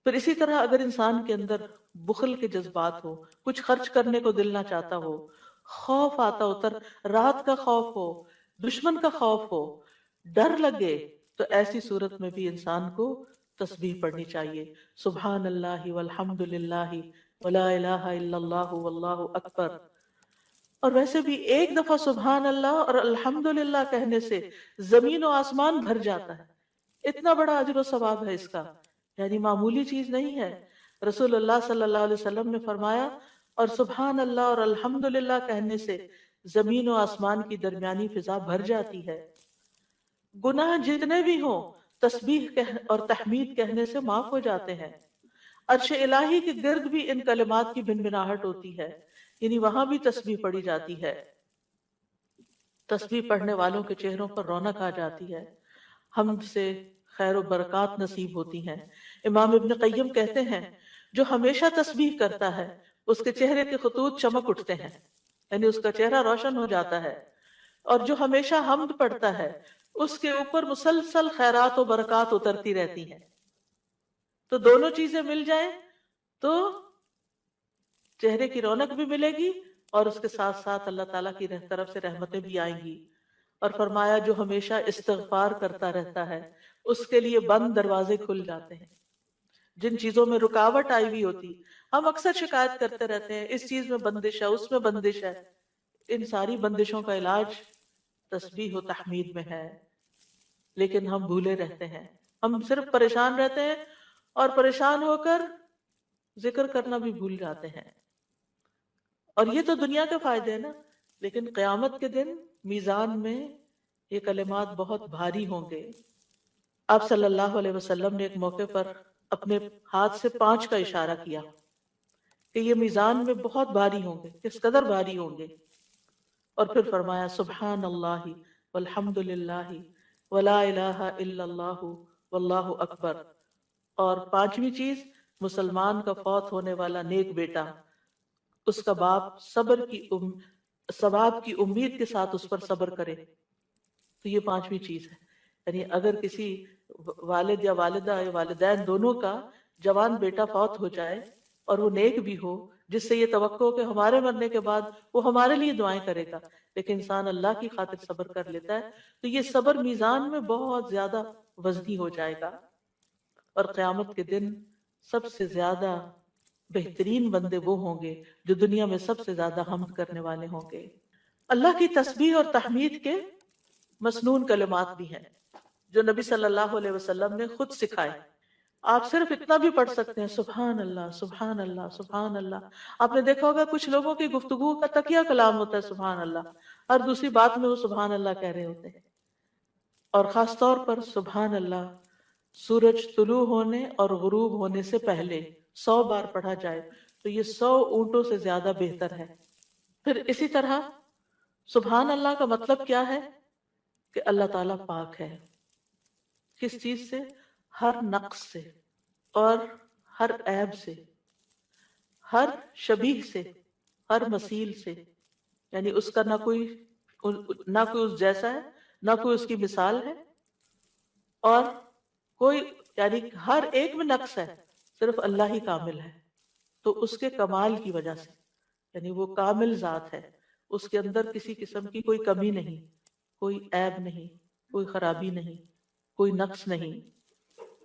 پھر اسی طرح اگر انسان کے اندر بخل کے جذبات ہو، کچھ خرچ کرنے کو دل نہ چاہتا ہو، خوف آتا ہو، رات کا خوف ہو، دشمن کا خوف ہو، ڈر لگے، تو ایسی صورت میں بھی انسان کو تسبیح پڑھنی چاہیے، سبحان اللہ والحمد للہ ولا الہ الا اللہ واللہ اکبر۔ اور ویسے بھی ایک دفعہ سبحان اللہ اور الحمدللہ کہنے سے زمین و آسمان بھر جاتا ہے، اتنا بڑا اجر و ثواب ہے اس کا یعنی معمولی چیز نہیں ہے۔ رسول اللہ صلی اللہ علیہ وسلم نے فرمایا، اور سبحان اللہ اور الحمدللہ کہنے سے زمین و آسمان کی درمیانی فضا بھر جاتی ہے۔ گناہ جتنے بھی ہوں تسبیح اور تحمید کہنے سے معاف ہو جاتے ہیں۔ عرش الہی کے گرد بھی ان کلمات کی بنبناہٹ ہوتی ہے، یعنی وہاں بھی تسبیح پڑھی جاتی ہے۔ تسبیح پڑھنے والوں کے چہروں پر رونق آ جاتی ہے، حمد سے خیر و برکات نصیب ہوتی ہیں۔ امام ابن قیم کہتے ہیں جو ہمیشہ تسبیح کرتا ہے اس کے چہرے کے خطوط چمک اٹھتے ہیں، یعنی اس کا چہرہ روشن ہو جاتا ہے، اور جو ہمیشہ حمد پڑھتا ہے اس کے اوپر مسلسل خیرات و برکات اترتی رہتی ہیں۔ تو دونوں چیزیں مل جائیں تو چہرے کی رونق بھی ملے گی، اور اس کے ساتھ ساتھ اللہ تعالیٰ کی طرف سے رحمتیں بھی آئیں گی۔ اور فرمایا جو ہمیشہ استغفار کرتا رہتا ہے اس کے لیے بند دروازے کھل جاتے ہیں۔ جن چیزوں میں رکاوٹ آئی ہوئی ہوتی، ہم اکثر شکایت کرتے رہتے ہیں اس چیز میں بندش ہے، اس میں بندش ہے، ان ساری بندشوں کا علاج تسبیح و تحمید میں ہے، لیکن ہم بھولے رہتے ہیں، ہم صرف پریشان رہتے ہیں اور پریشان ہو کر ذکر کرنا بھی بھول جاتے ہیں۔ اور یہ تو دنیا کے فائدے ہیں نا، لیکن قیامت کے دن میزان میں یہ کلمات بہت بھاری ہوں گے۔ آپ صلی اللہ علیہ وسلم نے ایک موقع پر اپنے ہاتھ سے 5 کا اشارہ کیا کہ یہ میزان میں بہت بھاری ہوں گے، کس قدر بھاری ہوں گے، اور پھر فرمایا سبحان اللہ والحمد للہ ولا الہ الا اللہ واللہ اکبر۔ اور 5ویں چیز، مسلمان کا فوت ہونے والا نیک بیٹا، اس کا باپ ثواب کی امید کے ساتھ اس پر صبر کرے، تو یہ 5ویں چیز ہے۔ یعنی اگر کسی والد یا والدہ یا والدین دونوں کا جوان بیٹا فوت ہو جائے اور وہ نیک بھی ہو، جس سے یہ توقع ہو کہ ہمارے مرنے کے بعد وہ ہمارے لیے دعائیں کرے گا، لیکن انسان اللہ کی خاطر صبر کر لیتا ہے، تو یہ صبر میزان میں بہت زیادہ وزنی ہو جائے گا۔ اور قیامت کے دن سب سے زیادہ بہترین بندے وہ ہوں گے جو دنیا میں سب سے زیادہ حمد کرنے والے ہوں گے۔ اللہ کی تسبیح اور تحمید کے مسنون کلمات بھی ہیں جو نبی صلی اللہ علیہ وسلم نے خود سکھائے۔ آپ صرف اتنا بھی پڑھ سکتے ہیں، سبحان اللہ سبحان اللہ سبحان اللہ۔ آپ نے دیکھا ہوگا کچھ لوگوں کی گفتگو کا تکیہ کلام ہوتا ہے سبحان اللہ، ہر دوسری بات میں وہ سبحان اللہ کہہ رہے ہوتے ہیں۔ اور خاص طور پر سبحان اللہ سورج طلوع ہونے اور غروب ہونے سے پہلے 100 بار پڑھا جائے تو یہ 100 اونٹوں سے زیادہ بہتر ہے۔ پھر اسی طرح سبحان اللہ کا مطلب کیا ہے کہ اللہ تعالیٰ پاک ہے، کس چیز سے؟ ہر نقص سے اور ہر عیب سے، ہر شبیہ سے، ہر مثیل سے، یعنی اس کا نہ کوئی اس جیسا ہے، نہ کوئی اس کی مثال ہے، اور کوئی یعنی ہر ایک میں نقص ہے، صرف اللہ ہی کامل ہے۔ تو اس کے کمال کی وجہ سے، یعنی وہ کامل ذات ہے، اس کے اندر کسی قسم کی کوئی کمی نہیں، کوئی عیب نہیں، کوئی خرابی نہیں، کوئی نقص نہیں۔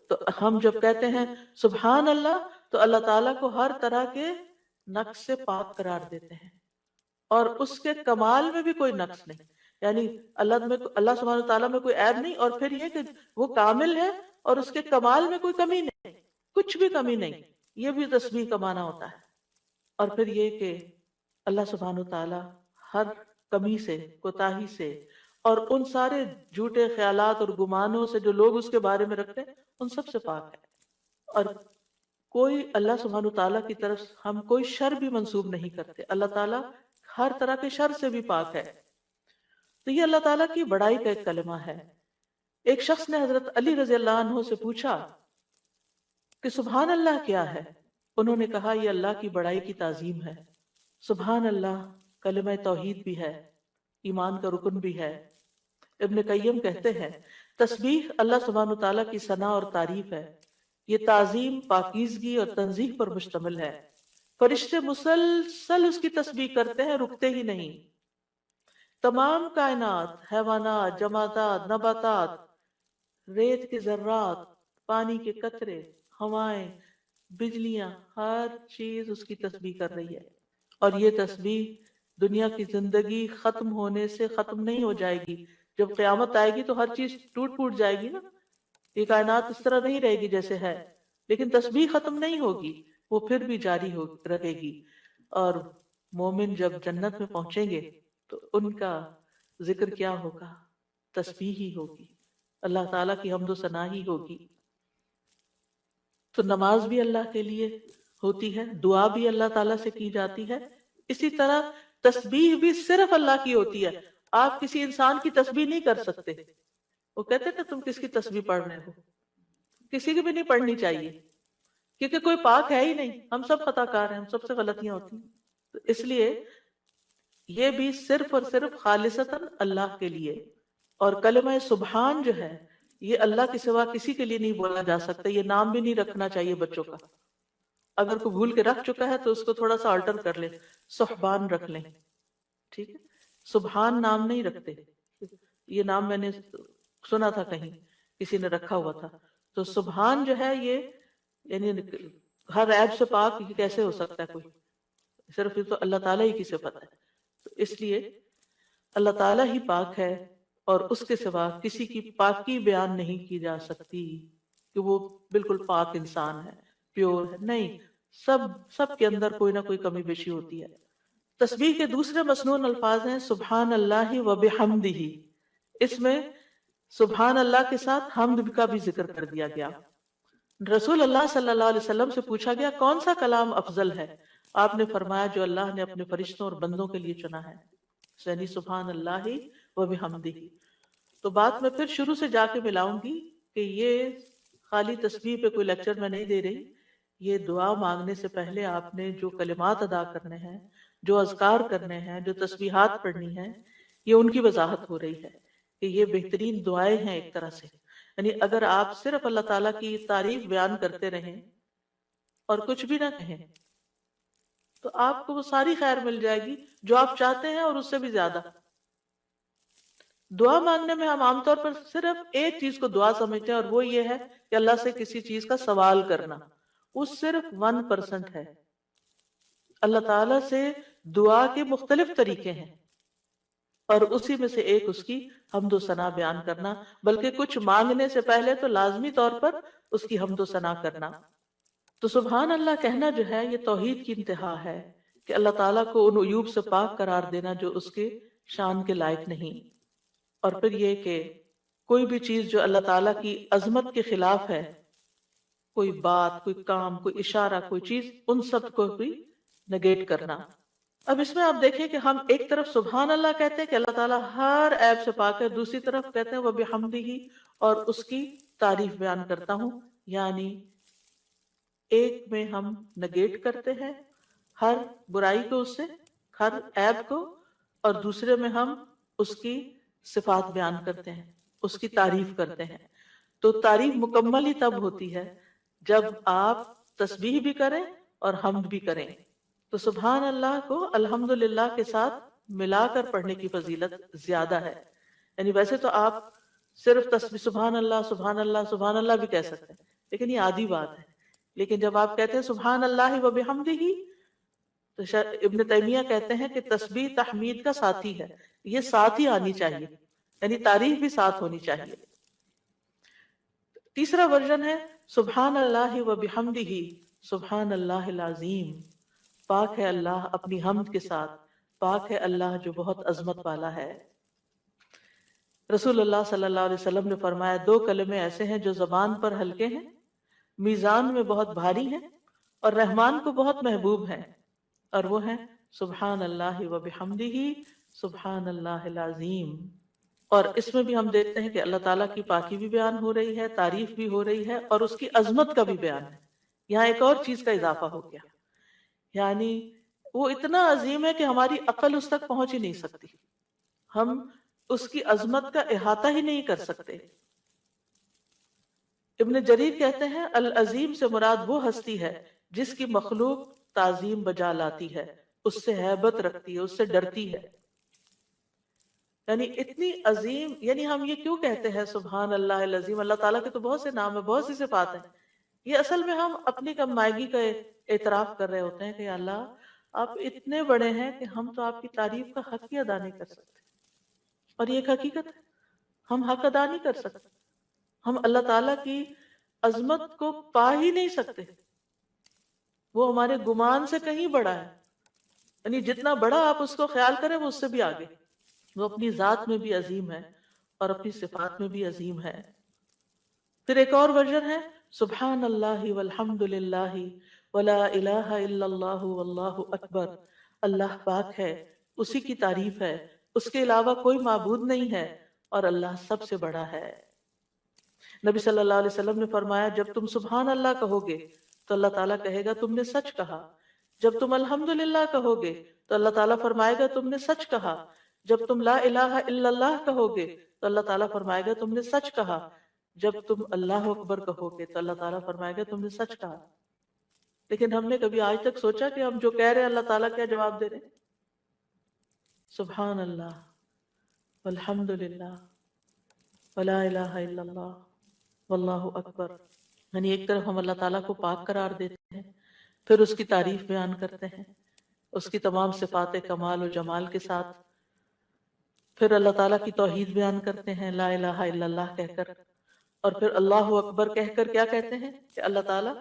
تو ہم جب کہتے ہیں سبحان اللہ تو اللہ تعالیٰ کو ہر طرح کے نقص سے پاک قرار دیتے ہیں، اور اس کے کمال میں بھی کوئی نقص نہیں، یعنی اللہ سبحانہ تعالیٰ میں کوئی عیب نہیں، اور پھر یہ کہ وہ کامل ہے اور اس کے کمال میں کوئی کمی نہیں، کچھ بھی کمی نہیں، یہ بھی تسبیح کا معنی ہوتا ہے۔ اور پھر یہ کہ اللہ سبحانہ تعالیٰ ہر کمی سے، کوتاہی سے، اور ان سارے جھوٹے خیالات اور گمانوں سے جو لوگ اس کے بارے میں رکھتے ہیں ان سب سے پاک ہے، اور کوئی اللہ سبحانہ تعالیٰ کی طرف ہم کوئی شر بھی منسوب نہیں کرتے، اللہ تعالیٰ ہر طرح کے شر سے بھی پاک ہے۔ تو یہ اللہ تعالیٰ کی بڑائی کا ایک کلمہ ہے۔ ایک شخص نے حضرت علی رضی اللہ عنہ سے پوچھا کہ سبحان اللہ کیا ہے؟ انہوں نے کہا یہ اللہ کی بڑائی کی تعظیم ہے۔ سبحان اللہ کلمہ توحید بھی ہے، ایمان کا رکن بھی ہے۔ ابن قیم کہتے ہیں تسبیح اللہ سبحانہ تعالیٰ کی ثنا اور تعریف ہے، یہ تعظیم پاکیزگی اور تنزیہ پر مشتمل ہے۔ فرشتے مسلسل اس کی تسبیح کرتے ہیں، رکتے ہی نہیں۔ تمام کائنات، حیوانات، جمادات، نباتات، ریت کے ذرات، پانی کے قطرے، ہوائیں، بجلیاں، ہر چیز اس کی تسبیح کر رہی ہے، اور یہ تسبیح دنیا کی زندگی ختم ہونے سے ختم نہیں ہو جائے گی۔ جب قیامت آئے گی تو ہر چیز ٹوٹ پھوٹ جائے گی نا، یہ کائنات اس طرح نہیں رہے گی جیسے ہے، لیکن تسبیح ختم نہیں ہوگی، وہ پھر بھی جاری رہے گی. اور مومن جب جنت میں پہنچیں گے تو ان کا ذکر کیا ہوگا؟ تسبیح ہی ہوگی، اللہ تعالیٰ کی حمد و ثنا ہی ہوگی. تو نماز بھی اللہ کے لیے ہوتی ہے، دعا بھی اللہ تعالیٰ سے کی جاتی ہے. اسی طرح تسبیح بھی صرف اللہ کی ہوتی ہے. آپ کسی انسان کی تسبیح نہیں کر سکتے. وہ کہتے ہیں تم کس کی تسبیح پڑھ رہے ہو، کسی کی بھی نہیں پڑھنی چاہیے، کیونکہ کوئی پاک ہے ہی نہیں. ہم سب خطا کار ہیں، ہم سب سے غلطیاں ہوتی ہیں. تو اس لیے یہ بھی صرف اور صرف خالصتاً اللہ کے لیے. اور کلمہ سبحان جو ہے یہ اللہ کے سوا کسی کے لیے نہیں بولا جا سکتا. یہ نام بھی نہیں رکھنا چاہیے بچوں کا. اگر کوئی بھول کے رکھ چکا ہے تو اس کو تھوڑا سا آلٹر کر لیں، سبحان رکھ لیں. ٹھیک ہے، سبحان نام نہیں رکھتے. یہ نام میں نے سنا تھا کہیں کسی نے رکھا ہوا تھا. تو سبحان جو ہے یہ یعنی ہر عیب سے پاک یہ کیسے ہو سکتا ہے کوئی؟ صرف یہ تو اللہ تعالیٰ ہی کی صفت ہے. تو اس لیے اللہ تعالیٰ ہی پاک ہے اور اس کے سوا کسی کی پاکی بیان نہیں کی جا سکتی کہ وہ بالکل پاک انسان ہے، پیور ہے. نہیں، سب کے اندر کوئی نہ کوئی کمی بیشی ہوتی ہے. تسبیح کے دوسرے مسنون الفاظ ہیں سبحان اللہ و بحمدہ. اس میں سبحان اللہ کے ساتھ حمد کا بھی ذکر کر دیا گیا. رسول اللہ صلی اللہ علیہ وسلم سے پوچھا گیا کون سا کلام افضل ہے؟ آپ نے فرمایا جو اللہ نے اپنے فرشتوں اور بندوں کے لیے چنا ہے، یعنی سبحان اللہ و بحمدہ. تو بات میں پھر شروع سے جا کے ملاؤں گی کہ یہ خالی تسبیح پہ کوئی لیکچر میں نہیں دے رہی. یہ دعا مانگنے سے پہلے آپ نے جو کلمات ادا کرنے ہیں، جو اذکار کرنے ہیں، جو تسبیحات پڑھنی ہیں، یہ ان کی وضاحت ہو رہی ہے کہ یہ بہترین دعائیں ہیں ایک طرح سے. یعنی اگر آپ صرف اللہ تعالیٰ کی تعریف بیان کرتے رہیں اور کچھ بھی نہ کہیں تو آپ کو وہ ساری خیر مل جائے گی جو آپ چاہتے ہیں اور اس سے بھی زیادہ. دعا مانگنے میں ہم عام طور پر صرف ایک چیز کو دعا سمجھتے ہیں اور وہ یہ ہے کہ اللہ سے کسی چیز کا سوال کرنا. وہ صرف 1% ہے. اللہ تعالیٰ سے دعا کے مختلف طریقے ہیں اور اسی میں سے ایک اس کی حمد و ثنا بیان کرنا، بلکہ کچھ مانگنے سے پہلے تو لازمی طور پر اس کی حمد و ثنا کرنا. تو سبحان اللہ کہنا جو ہے یہ توحید کی انتہا ہے کہ اللہ تعالیٰ کو ان عیوب سے پاک قرار دینا جو اس کے شان کے لائق نہیں. اور پھر یہ کہ کوئی بھی چیز جو اللہ تعالیٰ کی عظمت کے خلاف ہے، کوئی بات، کوئی کام، کوئی اشارہ، کوئی چیز، ان سب کو بھی نگیٹ کرنا. اب اس میں آپ دیکھیں کہ ہم ایک طرف سبحان اللہ کہتے ہیں کہ اللہ تعالیٰ ہر عیب سے پاک ہے، دوسری طرف کہتے ہیں وہ بحمدہ اور اس کی تعریف بیان کرتا ہوں. یعنی ایک میں ہم نگیٹ کرتے ہیں ہر برائی کو، اس سے ہر عیب کو، اور دوسرے میں ہم اس کی صفات بیان کرتے ہیں، اس کی تعریف کرتے ہیں. تو تعریف مکمل ہی تب ہوتی ہے جب آپ تسبیح بھی کریں اور حمد بھی کریں. تو سبحان اللہ کو الحمدللہ کے ساتھ ملا کر پڑھنے کی فضیلت زیادہ ہے. یعنی ویسے تو آپ صرف تسبیح سبحان اللہ سبحان اللہ سبحان اللہ بھی کہہ سکتے ہیں، لیکن یہ عادی بات ہے. لیکن جب آپ کہتے ہیں سبحان اللہ و بحمدہ تو ابن تیمیہ کہتے ہیں کہ تسبیح تحمید کا ساتھی ہے، یہ ساتھ ہی آنی چاہیے، یعنی تعریف بھی ساتھ ہونی چاہیے. تیسرا ورژن ہے سبحان اللہ و بحمدہ سبحان اللہ العظیم. پاک ہے اللہ اپنی حمد کے ساتھ، پاک ہے اللہ جو بہت عظمت والا ہے. رسول اللہ صلی اللہ علیہ وسلم نے فرمایا 2 کلمے ایسے ہیں جو زبان پر ہلکے ہیں، میزان میں بہت بھاری ہیں اور رحمان کو بہت محبوب ہیں، اور وہ ہیں سبحان اللہ و بحمدہ سبحان اللہ العظیم. اور اس میں بھی ہم دیکھتے ہیں کہ اللہ تعالیٰ کی پاکی بھی بیان ہو رہی ہے، تعریف بھی ہو رہی ہے، اور اس کی عظمت کا بھی بیان ہے. یہاں ایک اور چیز کا اضافہ ہو گیا، یعنی وہ اتنا عظیم ہے کہ ہماری عقل اس تک پہنچ ہی نہیں سکتی، ہم اس کی عظمت کا احاطہ ہی نہیں کر سکتے. ابن جریر کہتے ہیں العظیم سے مراد وہ ہستی ہے جس کی مخلوق تعظیم بجا لاتی ہے، اس سے ہیبت رکھتی ہے، اس سے ڈرتی ہے. یعنی اتنی عظیم، یعنی ہم یہ کیوں کہتے ہیں سبحان اللہ العظیم؟ اللہ تعالیٰ کے تو بہت سے نام ہیں، بہت سی صفات ہیں. یہ اصل میں ہم اپنی کم مائگی کا اعتراف کر رہے ہوتے ہیں کہ اللہ آپ اتنے بڑے ہیں کہ ہم تو آپ کی تعریف کا حق ہی ادا نہیں کر سکتے. اور یہ ایک حقیقت ہے، ہم حق ادا نہیں کر سکتے. ہم اللہ تعالیٰ کی عظمت کو پا ہی نہیں سکتے، وہ ہمارے گمان سے کہیں بڑا ہے، یعنی جتنا بڑا آپ اس کو خیال کریں وہ اس سے بھی آگے، وہ اپنی ذات میں بھی عظیم ہے اور اپنی صفات میں بھی عظیم ہے۔ پھر ایک اور ورژن ہے سبحان اللہ والحمد للہ ولا الہ الا اللہ واللہ اکبر، اللہ پاک ہے، اسی کی تعریف ہے، اس کے علاوہ کوئی معبود نہیں ہے اور اللہ سب سے بڑا ہے۔ نبی صلی اللہ علیہ وسلم نے فرمایا جب تم سبحان اللہ کہو گے تو اللہ تعالیٰ کہے گا تم نے سچ کہا، جب تم الحمدللہ کہو گے تو اللہ تعالیٰ فرمائے گا تم نے سچ کہا، جب تم لا الہ الا اللہ کہو گے تو اللہ تعالیٰ فرمائے گا تم نے سچ کہا، جب تم اللہ اکبر کہو گے تو اللہ تعالیٰ فرمائے گا تم نے سچ کہا۔ لیکن ہم نے کبھی آج تک سوچا کہ ہم جو کہہ رہے ہیں اللہ تعالیٰ کیا جواب دے رہے ہیں؟ سبحان اللہ والحمد للہ ولا الہ الا اللہ واللہ اکبر، یعنی ایک طرف ہم اللہ تعالیٰ کو پاک قرار دیتے ہیں، پھر اس کی تعریف بیان کرتے ہیں اس کی تمام صفات کمال و جمال کے ساتھ، پھر اللہ تعالیٰ کی توحید بیان کرتے ہیں لا الہ الا اللہ کہہ کر، اور پھر اللہ اکبر کہہ کر کیا کہتے ہیں کہ اللہ تعالیٰ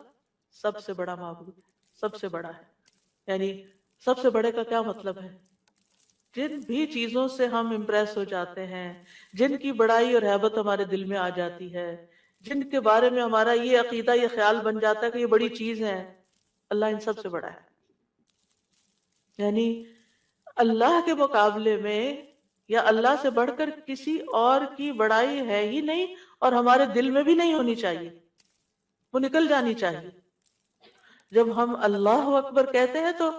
سب سے بڑا معبود ہے، سب سے بڑا ہے۔ یعنی سب سے بڑے کا کیا مطلب ہے؟ جن بھی چیزوں سے ہم امپریس ہو جاتے ہیں، جن کی بڑائی اور ہیبت ہمارے دل میں آ جاتی ہے، جن کے بارے میں ہمارا یہ عقیدہ یہ خیال بن جاتا ہے کہ یہ بڑی چیز ہے، اللہ ان سب سے بڑا ہے۔ یعنی اللہ کے مقابلے میں یا اللہ سے بڑھ کر کسی اور کی بڑائی ہے ہی نہیں، اور ہمارے دل میں بھی نہیں ہونی چاہیے، وہ نکل جانی چاہیے۔ جب ہم اللہ اکبر کہتے ہیں تو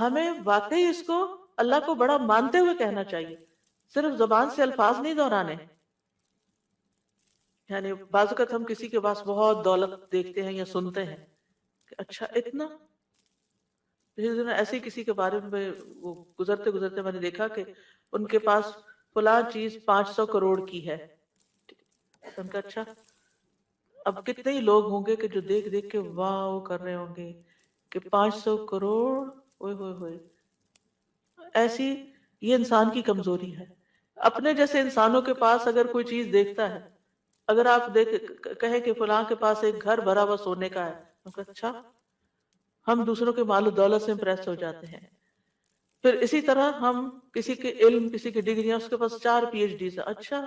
ہمیں واقعی اس کو اللہ کو بڑا مانتے ہوئے کہنا چاہیے، صرف زبان سے الفاظ نہیں دہرانے۔ یعنی بعض اوقات ہم کسی کے پاس بہت دولت دیکھتے ہیں یا سنتے ہیں کہ اچھا اتنا، ایسے ہی کسی کے بارے میں وہ گزرتے گزرتے میں نے دیکھا کہ ان کے پاس فلاں چیز 500 کروڑ کی ہے، ان کا اچھا اب کتنے ہی لوگ ہوں گے کہ جو دیکھ دیکھ کے واو کر رہے ہوں گے کہ 500 کروڑ، اوئے ہوئے ہوئے۔ ایسی یہ انسان کی کمزوری ہے، اپنے جیسے انسانوں کے پاس اگر کوئی چیز دیکھتا ہے، اگر آپ کہیں کہ فلاں کے پاس ایک گھر بھرا ہوا سونے کا ہے، اچھا ہم دوسروں کے مال و دولت سے امپریس ہو جاتے ہیں۔ پھر اسی طرح ہم کسی کے علم، کسی کی ڈگریاں، اس کے پاس 4 PhD ہے، اچھا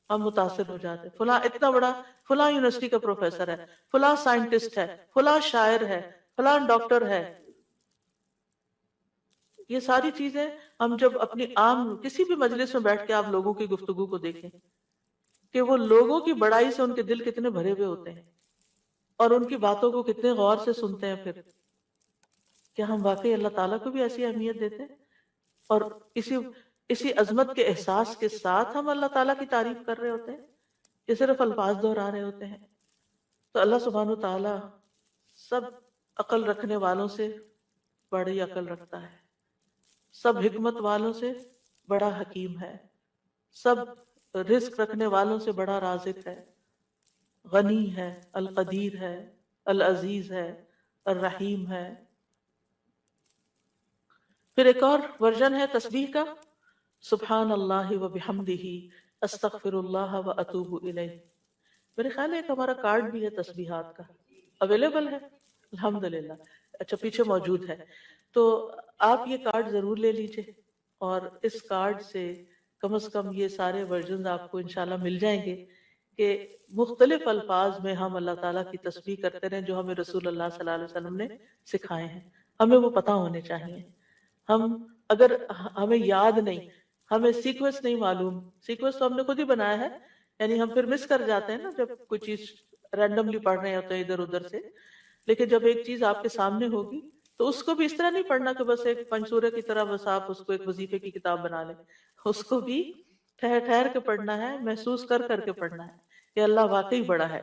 ہم متاثر ہو جاتے ہیں، فلاں اتنا بڑا، فلاں یونیورسٹی کا پروفیسر ہے، فلاں سائنٹسٹ ہے، فلاں شاعر ہے، فلاں ڈاکٹر ہے۔ یہ ساری چیزیں ہم جب اپنی عام کسی بھی مجلس میں بیٹھ کے آپ لوگوں کی گفتگو کو دیکھیں کہ وہ لوگوں کی بڑائی سے ان کے دل کتنے بھرے ہوئے ہوتے ہیں اور ان کی باتوں کو کتنے غور سے سنتے ہیں، پھر کیا ہم واقعی اللہ تعالیٰ کو بھی ایسی اہمیت دیتے ہیں؟ اور اسی عظمت کے احساس کے ساتھ ہم اللہ تعالیٰ کی تعریف کر رہے ہوتے ہیں کہ صرف الفاظ دہرا رہے ہوتے ہیں؟ تو اللہ سبحانہ و تعالیٰ سب عقل رکھنے والوں سے بڑی عقل رکھتا ہے، سب حکمت والوں سے بڑا حکیم ہے، سب رزق رکھنے والوں سے بڑا رازق ہے، غنی ہے، القدیر ہے، العزیز ہے، الرحیم ہے۔ پھر ایک اور ورژن ہے تسبیح کا، سبحان اللہ و بحمدہ استغفر اللہ و اتوب الیہ۔ میرے خیال ہے ایک ہمارا کارڈ بھی ہے تسبیحات کا، اویلیبل ہے الحمدللہ، اچھا پیچھے موجود ہے، تو آپ یہ کارڈ ضرور لے لیجئے، اور اس کارڈ سے کم از کم یہ سارے ورژنز آپ کو انشاءاللہ مل جائیں گے کہ مختلف الفاظ میں ہم اللہ تعالیٰ کی تسبیح کرتے رہیں جو ہمیں رسول اللہ صلی اللہ علیہ وسلم نے سکھائے ہیں، ہمیں وہ پتہ ہونے چاہیے۔ ہم اگر ہمیں یاد نہیں، ہمیں سیکوینس نہیں معلوم، سیکوینس تو ہم نے خود ہی بنایا ہے، یعنی ہم پھر مس کر جاتے ہیں نا جب کوئی چیز رینڈملی پڑھ رہے ہوتے ہیں ادھر ادھر سے، لیکن جب ایک چیز آپ کے سامنے ہوگی تو اس کو بھی اس طرح نہیں پڑھنا کہ بس ایک پنسورے کی طرح بس آپ اس کو ایک وظیفے کی کتاب بنا لیں، اس کو بھی ٹھہر ٹھہر کے پڑھنا ہے، محسوس کر کر کے پڑھنا ہے کہ اللہ واقعی بڑا ہے۔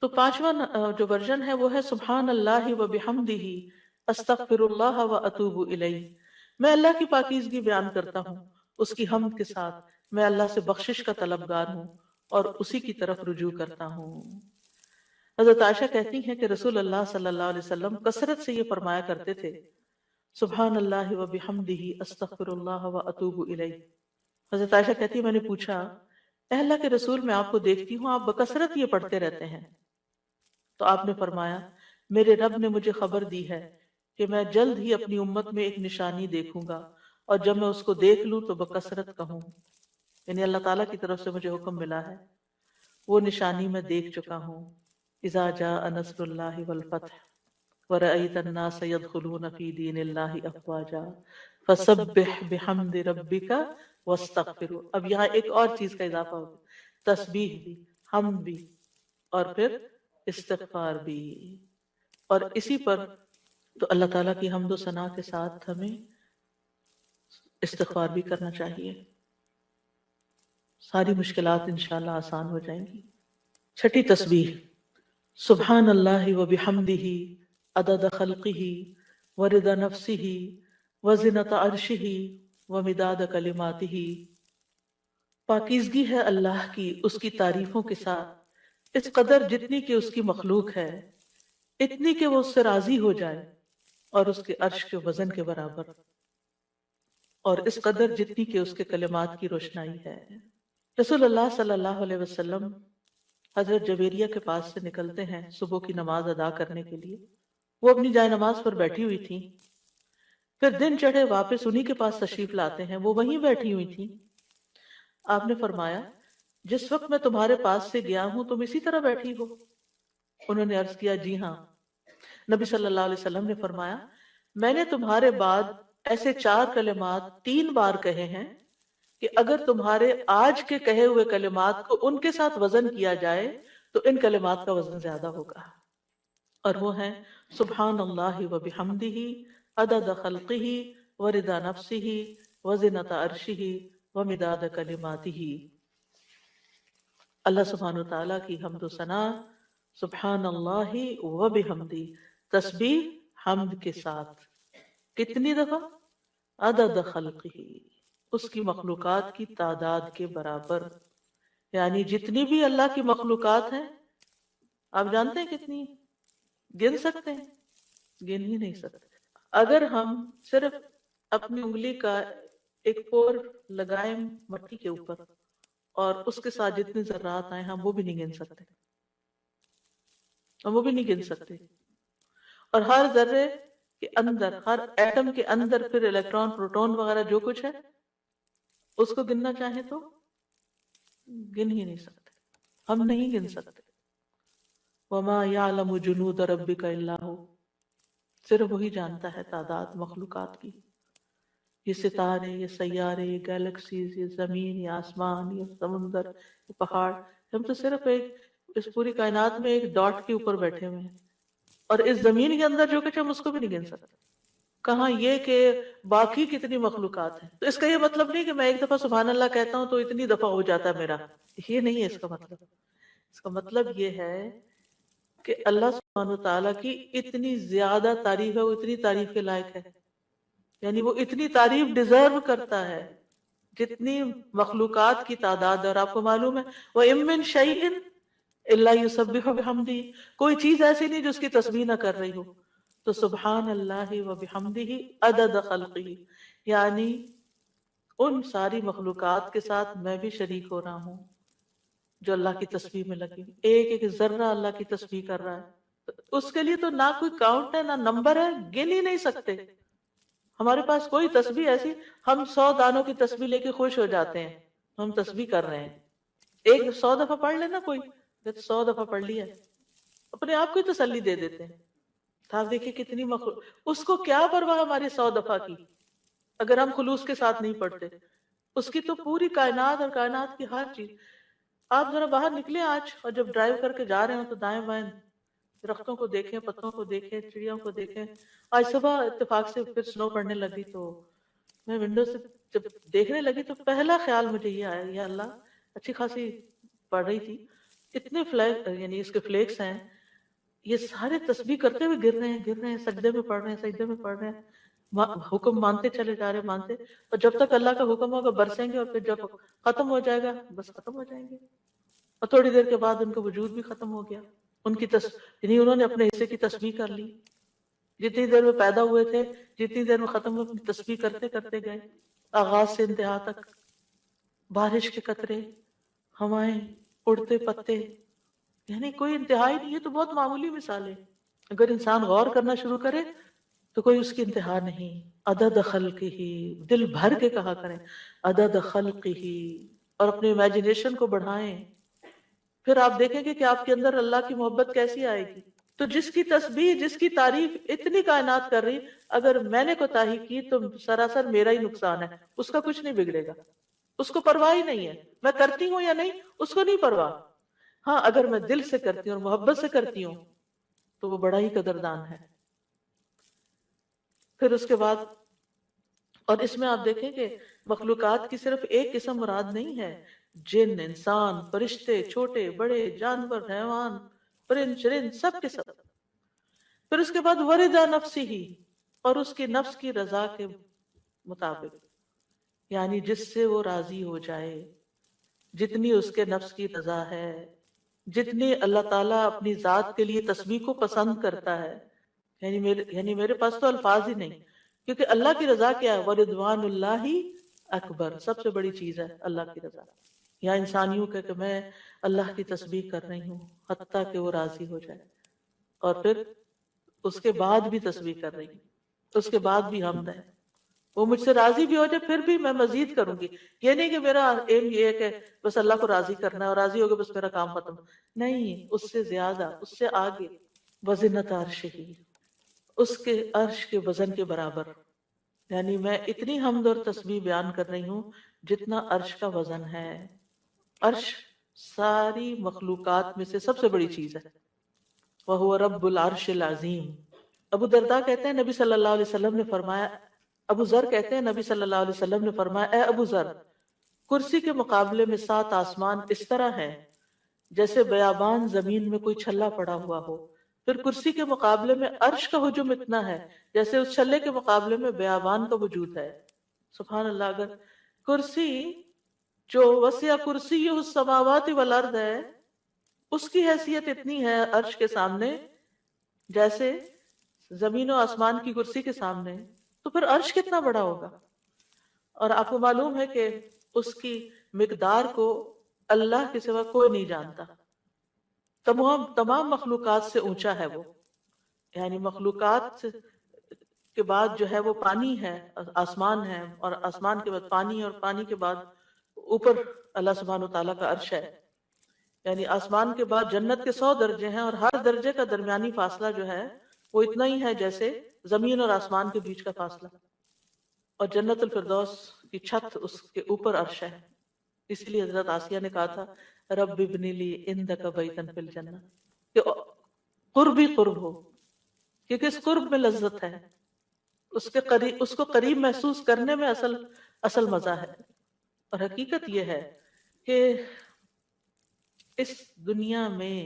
تو پانچواں جو ورژن ہے وہ ہے سبحان اللہ و بحمدہ استغفر اللہ و اتوب الیہ۔ میں اللہ کی پاکیزگی بیان کرتا ہوں، اس کی حمد کے ساتھ میں اللہ سے بخشش کا طلبگار ہوں اور اسی کی طرف رجوع کرتا ہوں۔ حضرت عائشہ کہتی ہیں کہ رسول اللہ صلی اللہ علیہ وسلم کثرت سے یہ فرمایا کرتے تھے، سبحان اللہ و بحمدہ استغفر اللہ و اتوب الیہ۔ حضرت عائشہ کہتی ہیں میں نے پوچھا اے اللہ کے رسول میں آپ کو دیکھتی ہوں آپ بکثرت یہ پڑھتے رہتے ہیں. تو آپ نے فرمایا میرے رب نے مجھے خبر دی ہے کہ میں جلد ہی اپنی امت میں ایک نشانی دیکھوں گا اور جب میں اس کو دیکھ لوں تو بکثرت کہوں. یعنی اللہ تعالیٰ کی طرف سے مجھے حکم ملا ہے، وہ نشانی میں دیکھ چکا ہوں. اذا جاء نصر اللہ والفتح ورأيت الناس يدخلون في دين الله افواجا فسبح بحمد ربك واستغفر. اب یہاں ایک اور چیز کا اضافہ ہوگا، تسبیح بھی، حمد بھی، اور پھر استغفار بھی. اور اسی پر تو اللہ تعالیٰ کی حمد و ثنا کے ساتھ ہمیں استغفار بھی کرنا چاہیے، ساری مشکلات انشاءاللہ آسان ہو جائیں گی. چھٹی تسبیح، سبحان اللہ و بحمدہ عدد خلقہ ورضا نفسہ وزنۃ عرشہ ومداد کلماتہ. پاکیزگی ہے اللہ کی اس کی تعریفوں کے ساتھ، اس قدر جتنی کہ اس کی مخلوق ہے، اتنی کہ وہ اس سے راضی ہو جائے، اور اس کے عرش کے وزن کے برابر، اور اس قدر جتنی کہ اس کے کلمات کی روشنائی ہے. رسول اللہ صلی اللہ علیہ وسلم حضرت جویریہ کے پاس سے نکلتے ہیں صبح کی نماز ادا کرنے کے لیے. وہ اپنی جائے نماز پر بیٹھی ہوئی تھی. پھر دن چڑھے واپس انہی کے پاس تشریف لاتے ہیں، وہ وہیں بیٹھی ہوئی تھی. آپ نے فرمایا جس وقت میں تمہارے پاس سے گیا ہوں تم اسی طرح بیٹھی ہو؟ انہوں نے عرض کیا جی ہاں. نبی صلی اللہ علیہ وسلم نے فرمایا میں نے تمہارے بعد ایسے 4 کلمات 3 بار کہے ہیں کہ اگر تمہارے آج کے کہے ہوئے کلمات کو ان کے ساتھ وزن کیا جائے تو ان کلمات کا وزن زیادہ ہوگا. اور وہ ہیں سبحان اللہ و بحمدہ عدد خلقہ ورضا نفسہ وزنۃ عرشہ ومداد کلماتہ. اللہ سبحانہ وتعالیٰ کی حمد و ثنا، سبحان اللہ و بحمدہ، تسبیح حمد کے ساتھ کتنی دفعہ؟ عدد خلقہ، اس کی مخلوقات کی تعداد کے برابر. یعنی جتنی بھی اللہ کی مخلوقات ہیں آپ جانتے ہیں کتنی؟ گن سکتے ہیں؟ گن ہی نہیں سکتے. اگر ہم صرف اپنی انگلی کا ایک پور لگائیں مٹی کے اوپر اور اس کے ساتھ جتنے ذرات آئے ہم وہ بھی نہیں گن سکتے، ہم وہ بھی نہیں گن سکتے. اور ہر ذرے کے اندر، ہر ایٹم کے اندر پھر الیکٹران پروٹون وغیرہ جو کچھ ہے اس کو گننا چاہیں تو گن ہی نہیں سکتے، ہم نہیں گن سکتے. وما یعلم جنود ربک الا ہو، صرف وہی جانتا ہے تعداد مخلوقات کی. یہ ستارے، یہ سیارے، یہ گیلیکسیز، یہ زمین، یہ آسمان، یہ سمندر، یہ پہاڑ، ہم تو صرف اس پوری کائنات میں ایک ڈاٹ کے اوپر بیٹھے ہوئے ہیں. اور اس زمین کے اندر جو کچھ ہم اس کو بھی نہیں گن سکتے، کہاں یہ کہ باقی کتنی مخلوقات ہیں. تو اس کا یہ مطلب نہیں کہ میں ایک دفعہ سبحان اللہ کہتا ہوں تو اتنی دفعہ ہو جاتا ہے میرا، یہ نہیں ہے اس کا مطلب. اس کا مطلب یہ ہے کہ اللہ سبحانہ وتعالیٰ کی اتنی زیادہ تعریف ہے، وہ اتنی تعریف کے لائق ہے، یعنی وہ اتنی تعریف ڈیزرو کرتا ہے جتنی مخلوقات کی تعداد ہے. اور آپ کو معلوم ہے وَإِن مِّن شَيْءٍ إِلَّا يُسَبِّحُ بِحَمْدِهِ، کوئی چیز ایسی نہیں جو اس کی تسبیح نہ کر رہی ہو. تو سبحان اللہ و بحمدہ عدد خلقہ، یعنی ان ساری مخلوقات کے ساتھ میں بھی شریک ہو رہا ہوں جو اللہ کی تسبیح میں لگی. ایک ایک ذرہ اللہ کی تسبیح کر رہا ہے. اس کے لیے تو نہ کوئی کاؤنٹ ہے نہ نمبر ہے، گن ہی نہیں سکتے. ہمارے پاس کوئی تسبیح ایسی، ہم 100 دانوں کی تسبیح لے کے خوش ہو جاتے ہیں، ہم تسبیح کر رہے ہیں. ایک 100 دفعہ پڑھ لینا، کوئی 100 دفعہ پڑھ لیا، اپنے آپ کو ہی تسلی دے دیتے ہیں. آپ دیکھیں کتنی اس کو کیا پرواہ ہماری 100 دفعہ کی، اگر ہم خلوص کے ساتھ نہیں پڑھتے. اس کی تو پوری کائنات اور کائنات کی ہر چیز. آپ ذرا باہر نکلے آج اور جب ڈرائیو کر کے جا رہے ہوں تو دائیں بائیں درختوں کو دیکھیں، پتوں کو دیکھیں، چڑیوں کو دیکھیں. آج صبح اتفاق سے پھر سنو پڑنے لگی تو میں ونڈو سے جب دیکھنے لگی تو پہلا خیال مجھے یہ آیا، یا اللہ اچھی خاصی پڑ رہی تھی، اتنے فلیک یعنی اس کے فلیکس ہیں، یہ سارے تسبیح کرتے ہوئے گر رہے ہیں، سجدے میں پڑھ رہے ہیں، سجدے میں پڑھ رہے ہیں، حکم مانتے چلے جا رہے ہیں، مانتے. اور جب تک اللہ کا حکم ہوگا برسیں گے، اور پھر جب ختم ہو جائے گا بس ختم ہو جائیں گے. اور تھوڑی دیر کے بعد ان کا وجود بھی ختم ہو گیا. ان کی یعنی انہوں نے اپنے حصے کی تسبیح کر لی. جتنی دیر میں پیدا ہوئے تھے، جتنی دیر میں ختم ہوئے، اپنی تسبیح کرتے کرتے گئے، آغاز سے انتہا تک. بارش کے قطرے، ہوائیں، اڑتے پتے، یعنی کوئی انتہا ہی نہیں. یہ تو بہت معمولی مثال ہے. اگر انسان غور کرنا شروع کرے تو کوئی اس کی انتہا نہیں. عدد خلقہ، دل بھر کے کہا کریں عدد خلقہ، اور اپنے امیجنیشن کو بڑھائیں. پھر آپ دیکھیں گے کہ آپ کے اندر اللہ کی محبت کیسی آئے گی. تو جس کی تسبیح، جس کی تعریف اتنی کائنات کر رہی، اگر میں نے کوتاہی کی تو سراسر میرا ہی نقصان ہے، اس کا کچھ نہیں بگڑے گا. اس کو پرواہ ہی نہیں ہے میں کرتی ہوں یا نہیں، اس کو نہیں پرواہ. ہاں اگر میں دل سے کرتی ہوں اور محبت سے کرتی ہوں تو وہ بڑا ہی قدردان ہے. پھر اس کے بعد، اور اس میں آپ دیکھیں کہ مخلوقات کی صرف ایک قسم مراد نہیں ہے. جن، انسان، فرشتے، چھوٹے بڑے، جانور، حیوان، پرند چرند، سب کے سب. پھر اس کے بعد وردا نفسی ہی، اور اس کی نفس کی رضا کے مطابق، یعنی جس سے وہ راضی ہو جائے، جتنی اس کے نفس کی رضا ہے، جتنی اللہ تعالیٰ اپنی ذات کے لیے تسبیح کو پسند کرتا ہے. یعنی میرے پاس تو الفاظ ہی نہیں، کیونکہ اللہ کی رضا کیا ہے؟ وَرِضْوَانُ اللَّهِ اکبر، سب سے بڑی چیز ہے اللہ کی رضا. یا انسانیوں کہ میں اللہ کی تسبیح کر رہی ہوں حتیٰ کہ وہ راضی ہو جائے، اور پھر اس کے بعد بھی تسبیح کر رہی ہوں، اس کے بعد بھی حمد ہے. وہ مجھ سے راضی بھی ہو جائے پھر بھی میں مزید کروں گی. یہ نہیں کہ میرا ایم یہ ہے کہ بس اللہ کو راضی کرنا ہے اور راضی ہو گئے بس میرا کام ختم. نہیں، اس سے زیادہ، اس سے آگے. وزنت عرشہ، اس کے عرش کے وزن کے برابر. یعنی میں اتنی حمد اور تسبیح بیان کر رہی ہوں جتنا عرش کا وزن ہے. عرش ساری مخلوقات میں سے سب سے بڑی چیز ہے. وَهُوَ رَبُّ الْعَرْشِ الْعَظِيمِ. ابو درداء کہتے ہیں نبی صلی اللہ علیہ وسلم نے فرمایا، ابو ذر کہتے ہیں نبی صلی اللہ علیہ وسلم نے فرمایا، اے ابو ذر، کرسی کے مقابلے میں 7 آسمان اس طرح ہیں جیسے بیابان زمین میں کوئی چھلا پڑا ہوا ہو. پھر کرسی کے مقابلے میں عرش کا حجم اتنا ہے جیسے اس چھلے کے مقابلے میں بیابان کا وجود ہے. سبحان اللہ. اگر کرسی جو وسع کرسی السماوات والارض ہے، اس کی حیثیت اتنی ہے عرش کے سامنے جیسے زمین و آسمان کی کرسی کے سامنے، تو پھر عرش کتنا بڑا ہوگا. اور آپ کو معلوم ہے کہ اس کی مقدار کو اللہ کے سوا کوئی نہیں جانتا. تمام مخلوقات سے اونچا ہے وہ. یعنی مخلوقات کے بعد جو ہے وہ پانی ہے، آسمان ہے، اور آسمان کے بعد پانی، اور پانی کے بعد اوپر اللہ سبحانہ و تعالیٰ کا عرش ہے. یعنی آسمان کے بعد جنت کے 100 درجے ہیں، اور ہر درجے کا درمیانی فاصلہ جو ہے وہ اتنا ہی ہے جیسے زمین اور آسمان کے بیچ کا فاصلہ. اور جنت الفردوس کی چھت اس کے اوپر عرش ہے. اس لیے حضرت آسیہ نے کہا تھا رب ابن لی عندک بیتن فی الجنہ، کہ قرب ہی قرب ہو، کیونکہ اس قرب میں لذت ہے، اس کو قریب محسوس کرنے میں اصل مزہ ہے. اور حقیقت یہ ہے کہ اس دنیا میں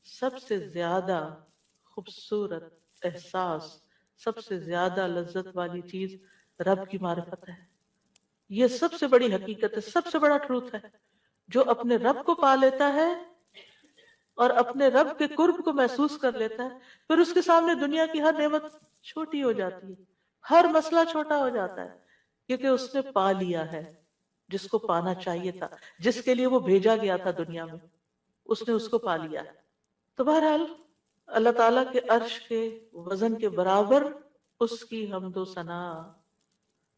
سب سے زیادہ خوبصورت احساس، سب سے زیادہ لذت والی چیز رب کی معرفت ہے. یہ سب سے بڑی حقیقت ہے، سب سے بڑا ٹروتھ ہے. جو اپنے رب کو پا لیتا ہے اور اپنے رب کے قرب کو محسوس کر لیتا ہے، پھر اس کے سامنے دنیا کی ہر نعمت چھوٹی ہو جاتی ہے، ہر مسئلہ چھوٹا ہو جاتا ہے، کیونکہ اس نے پا لیا ہے جس کو پانا چاہیے تھا، جس کے لیے وہ بھیجا گیا تھا دنیا میں، اس نے اس کو پا لیا ہے. تو بہرحال اللہ تعالیٰ کے عرش کے وزن کے برابر اس کی حمد و ثنا.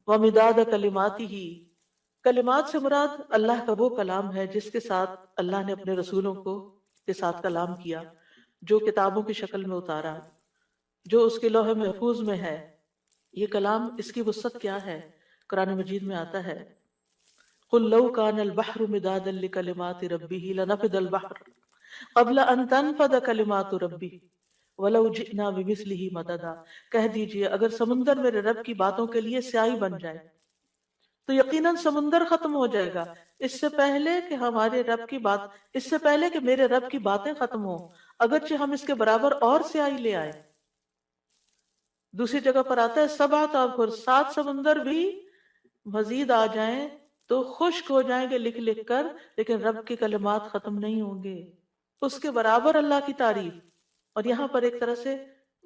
وَمِدَادَ كَلِمَاتِهِ، کلمات سے مراد اللہ کا وہ کلام ہے جس کے ساتھ اللہ نے اپنے رسولوں کے ساتھ کلام کیا، جو کتابوں کی شکل میں اتارا، جو اس کے لوح محفوظ میں ہے. یہ کلام، اس کی وسعت کیا ہے؟ قرآن مجید میں آتا ہے قُلْ لَوْ كَانَ الْبَحْرُ مِدَادًا لِكَلِمَاتِ رَبِّهِ لَنَفِدَ الْبَحْرُ قَبْلَ أَن تَنفَدَ كَلِمَاتُ رَبِّي وَلَوْ جِئْنَا بِمِثْلِهِ مَدَدًا. کہہ دیجئے اگر سمندر میرے رب کی باتوں کے لیے سیاہی بن جائے تو یقیناً سمندر ختم ہو جائے گا اس سے پہلے کہ میرے رب کی باتیں ختم ہوں، اگرچہ ہم اس کے برابر اور سیاہی لے آئے. دوسری جگہ پر آتا ہے 7 ابحر، 7 سمندر بھی مزید آ جائیں تو خشک ہو جائیں گے لکھ لکھ کر، لیکن رب کی کلمات ختم نہیں ہوں گے. اس کے برابر اللہ کی تعریف. اور یہاں پر ایک طرح سے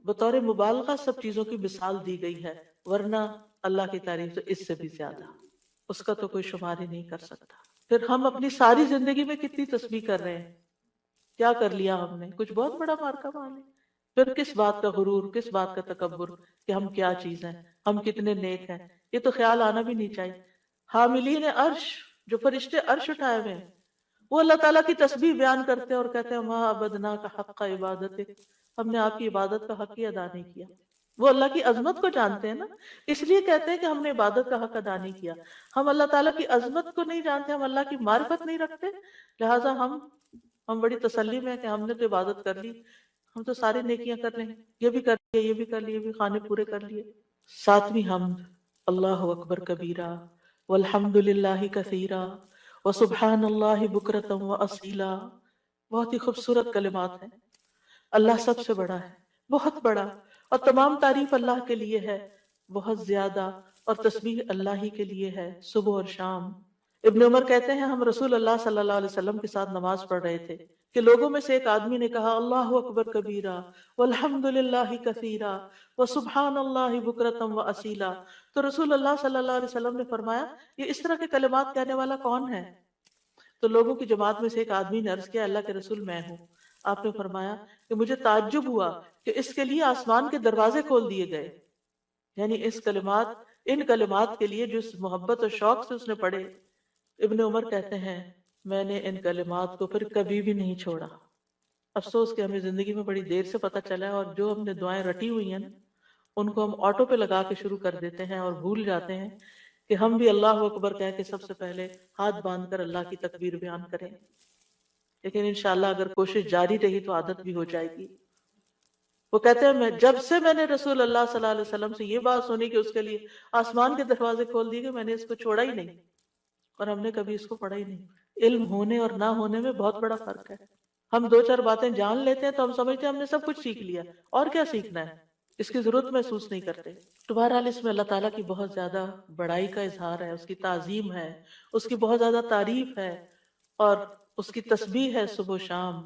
بطور مبالغہ سب چیزوں کی مثال دی گئی ہے، ورنہ اللہ کی تعریف تو اس سے بھی زیادہ، اس کا تو کوئی شمار ہی نہیں کر سکتا. پھر ہم اپنی ساری زندگی میں کتنی تسبیح کر رہے ہیں، کیا کر لیا ہم نے؟ کچھ بہت بڑا مارکا مان لیا۔ پھر کس بات کا غرور، کس بات کا تکبر کہ ہم کیا چیز ہیں، ہم کتنے نیک ہیں، یہ تو خیال آنا بھی نہیں چاہیے۔ حاملین عرش، جو فرشتے عرش اٹھائے ہوئے ہیں، وہ اللہ تعالیٰ کی تسبیح بیان کرتے ہیں اور کہتے ہیں ما عبدنا کا حق کا عبادت، ہم نے آپ کی عبادت کا حق ہی ادا نہیں کیا۔ وہ اللہ کی عظمت کو جانتے ہیں نا، اس لیے کہتے ہیں کہ ہم نے عبادت کا حق ادا نہیں کیا۔ ہم اللہ تعالیٰ کی عظمت کو نہیں جانتے، ہم اللہ کی معرفت نہیں رکھتے، لہٰذا ہم بڑی تسلی میں ہیں کہ ہم نے تو عبادت کر لی، ہم تو ساری نیکیاں کر لیں، یہ بھی کر لیے، یہ بھی کر لیے، یہ بھی خانے پورے کر لیے۔ ساتویں حمد، اللہ اکبر کبیرہ والحمد للہ کثیرہ وسبحان اللہ بکرۃ واصیلا۔ بہت ہی خوبصورت کلمات ہیں۔ اللہ سب سے بڑا ہے، بہت بڑا، اور تمام تعریف اللہ کے لیے ہے، بہت زیادہ، اور تسبیح اللہ ہی کے لیے ہے صبح اور شام۔ ابن عمر کہتے ہیں ہم رسول اللہ صلی اللہ علیہ وسلم کے ساتھ نماز پڑھ رہے تھے کہ لوگوں میں سے ایک آدمی نے کہا اللہ اکبر کبیرہ والحمد للہ کثیرہ وسبحان اللہ بکرۃ واصیلا، تو رسول اللہ صلی اللہ علیہ وسلم نے فرمایا یہ اس طرح کے کلمات کہنے والا کون ہے؟ تو لوگوں کی جماعت میں سے ایک آدمی نے عرض کیا اللہ کے رسول میں ہوں۔ آپ نے فرمایا کہ مجھے تعجب ہوا کہ اس کے لیے آسمان کے دروازے کھول دیے گئے، یعنی ان کلمات کے لیے جو اس محبت اور شوق سے اس نے پڑھے۔ ابن عمر کہتے ہیں میں نے ان کلمات کو پھر کبھی بھی نہیں چھوڑا۔ افسوس کہ ہمیں زندگی میں بڑی دیر سے پتہ چلا ہے، اور جو ہم نے دعائیں رٹی ہوئی ہیں ان کو ہم آٹو پہ لگا کے شروع کر دیتے ہیں اور بھول جاتے ہیں کہ ہم بھی اللہ اکبر کہہ کے سب سے پہلے ہاتھ باندھ کر اللہ کی تکبیر بیان کریں۔ لیکن انشاءاللہ اگر کوشش جاری رہی تو عادت بھی ہو جائے گی۔ وہ کہتے ہیں جب سے میں نے رسول اللہ صلی اللہ علیہ وسلم سے یہ بات سنی کہ اس کے لیے آسمان کے دروازے کھول دیے گئے، میں نے اس کو چھوڑا ہی نہیں، اور ہم نے کبھی اس کو پڑھا ہی نہیں۔ علم ہونے اور نہ ہونے میں بہت بڑا فرق ہے۔ ہم دو چار باتیں جان لیتے ہیں تو ہم سمجھتے ہیں ہم نے سب کچھ سیکھ لیا، اور کیا سیکھنا ہے، اس کی ضرورت محسوس نہیں کرتے۔ تو بہرحال اس میں اللہ تعالیٰ کی بہت زیادہ بڑائی کا اظہار ہے، اس کی تعظیم ہے، اس کی بہت زیادہ تعریف ہے، اور اس کی تسبیح ہے صبح و شام۔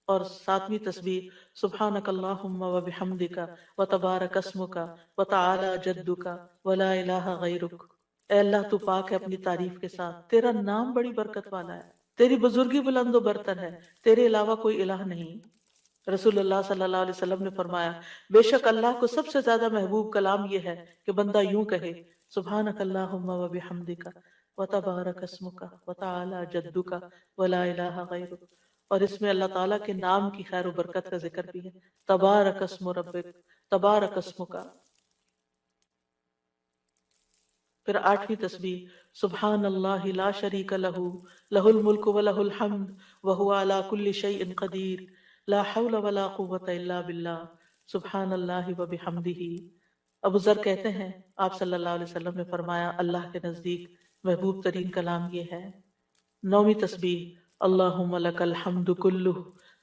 اور ساتویں تسبیح سبحانک اللہم و بحمدک و تبارک اسمک و تعالی جدک و لا الہ غیرک۔ اے اللہ تو پاک ہے اپنی تعریف کے ساتھ، تیرا نام بڑی برکت والا ہے، تیری بزرگی بلند و برتر ہے، تیرے علاوہ کوئی الہ نہیں۔ رسول اللہ صلی اللہ علیہ وسلم نے فرمایا بے شک اللہ کو سب سے زیادہ محبوب کلام یہ ہے کہ بندہ یوں کہے سبحانک اللہم و بحمدک و تبارک اسمک و تعالی جدک و لا الہ غیرک۔ اور اس میں اللہ تعالیٰ کے نام کی خیر و برکت کا ذکر بھی ہے، تبارک اسم ربک، تبارک اسمک۔ پھر آٹھویں تسبیح سبحان اللہ لا شریک لہ لہ الملک و لہ الحمد وہو علی کل شیء قدیر لا حول ولا قوة الا باللہ سبحان اللہ و بحمدہ۔ ابو ذر کہتے ہیں آپ صلی اللہ علیہ وسلم نے فرمایا اللہ کے نزدیک محبوب ترین کلام یہ ہے۔ نویں تسبیح اللہم لک الحمد کلہ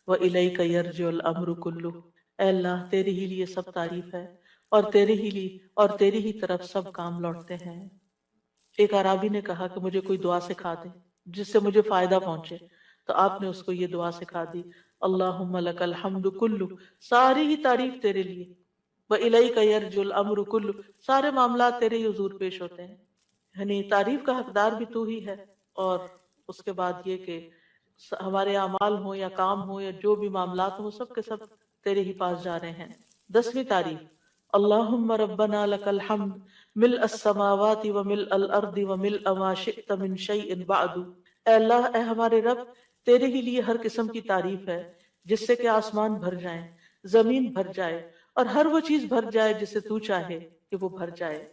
و الیک یرجع الامر کلہ۔ اے اللہ تیرے ہی لیے سب تعریف ہے، اور تیری ہی طرف سب کام لوٹتے ہیں۔ ایک عرابی نے کہا کہ مجھے کوئی دعا سکھا دے جس سے مجھے فائدہ پہنچے، تو آپ نے اس کو یہ دعا سکھا دی اللہم لک الحمد کلہ، ساری ہی تعریف تیرے لیے، وَإِلَيْكَ يَرْجُ الْأَمْرُ كُلُّ، سارے معاملات تیرے ہی حضور پیش ہوتے ہیں، یعنی تعریف کا حقدار بھی تو ہی ہے۔ اور اس کے بعد یہ کہ ہمارے اعمال ہوں یا کام ہوں یا جو بھی معاملات ہوں سب کے سب تیرے ہی پاس جا رہے ہیں۔ دسویں تعریف اللہم ربنا لک الحمد ملء السماوات وملء الارض وملء ما شئت من شیء بعد۔ اے اللہ، اے ہمارے رب، تیرے ہی لیے ہر قسم کی تعریف ہے جس سے کہ آسمان بھر جائیں، زمین بھر جائے، اور ہر وہ چیز بھر جائے جسے تو چاہے کہ وہ بھر جائے۔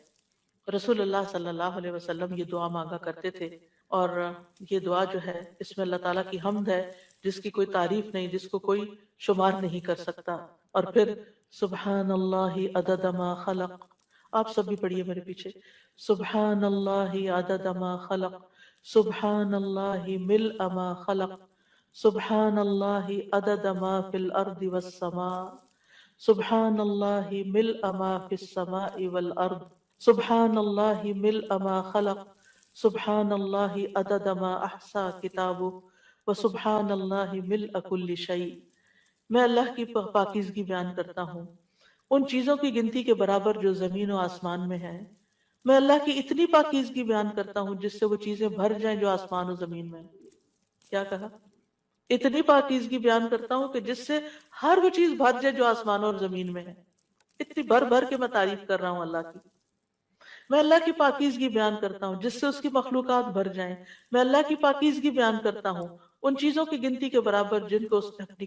رسول اللہ صلی اللہ علیہ وسلم یہ دعا مانگا کرتے تھے، اور یہ دعا جو ہے اس میں اللہ تعالیٰ کی حمد ہے جس کی کوئی تعریف نہیں، جس کو کوئی شمار نہیں کر سکتا۔ اور پھر سبحان اللہ عدد ما خلق، آپ سب بھی پڑھیے میرے پیچھے، سبحان اللہ عدد ما خلق، سبحان اللہ ملء ما خلق، سبحان اللہ عدد ما فی الارض والسماء، سبحان اللہ ملء ما فی السماء والارض، سبحان اللہ ملء ما خلق، سبحان اللہ عدد ما احصا کتابہ، وسبحان اللہ ملء کل شیء۔ میں اللہ کی پاکیزگی بیان کرتا ہوں، ان چیزوں کی گنتی کے برابر جو زمین و آسمان میں ہیں، میں اللہ کی اتنی پاکیزگی بیان کرتا ہوں جس سے وہ چیزیں بھر جائیں جو آسمان و زمین میں ہیں۔ کیا کہا؟ اتنی پاکیزگی بیان کرتا ہوں کہ جس سے ہر وہ چیز بھر جائے جو آسمان اور زمین میں ہے۔ اتنی بھر بھر کے میں تعریف کر رہا ہوں اللہ کی۔ میں اللہ کی پاکیزگی بیان کرتا ہوں جس سے اس کی مخلوقات بھر جائیں۔ میں اللہ کی پاکیزگی بیان کرتا ہوں ان چیزوں کی گنتی کے برابر جن کو اس نے اپنی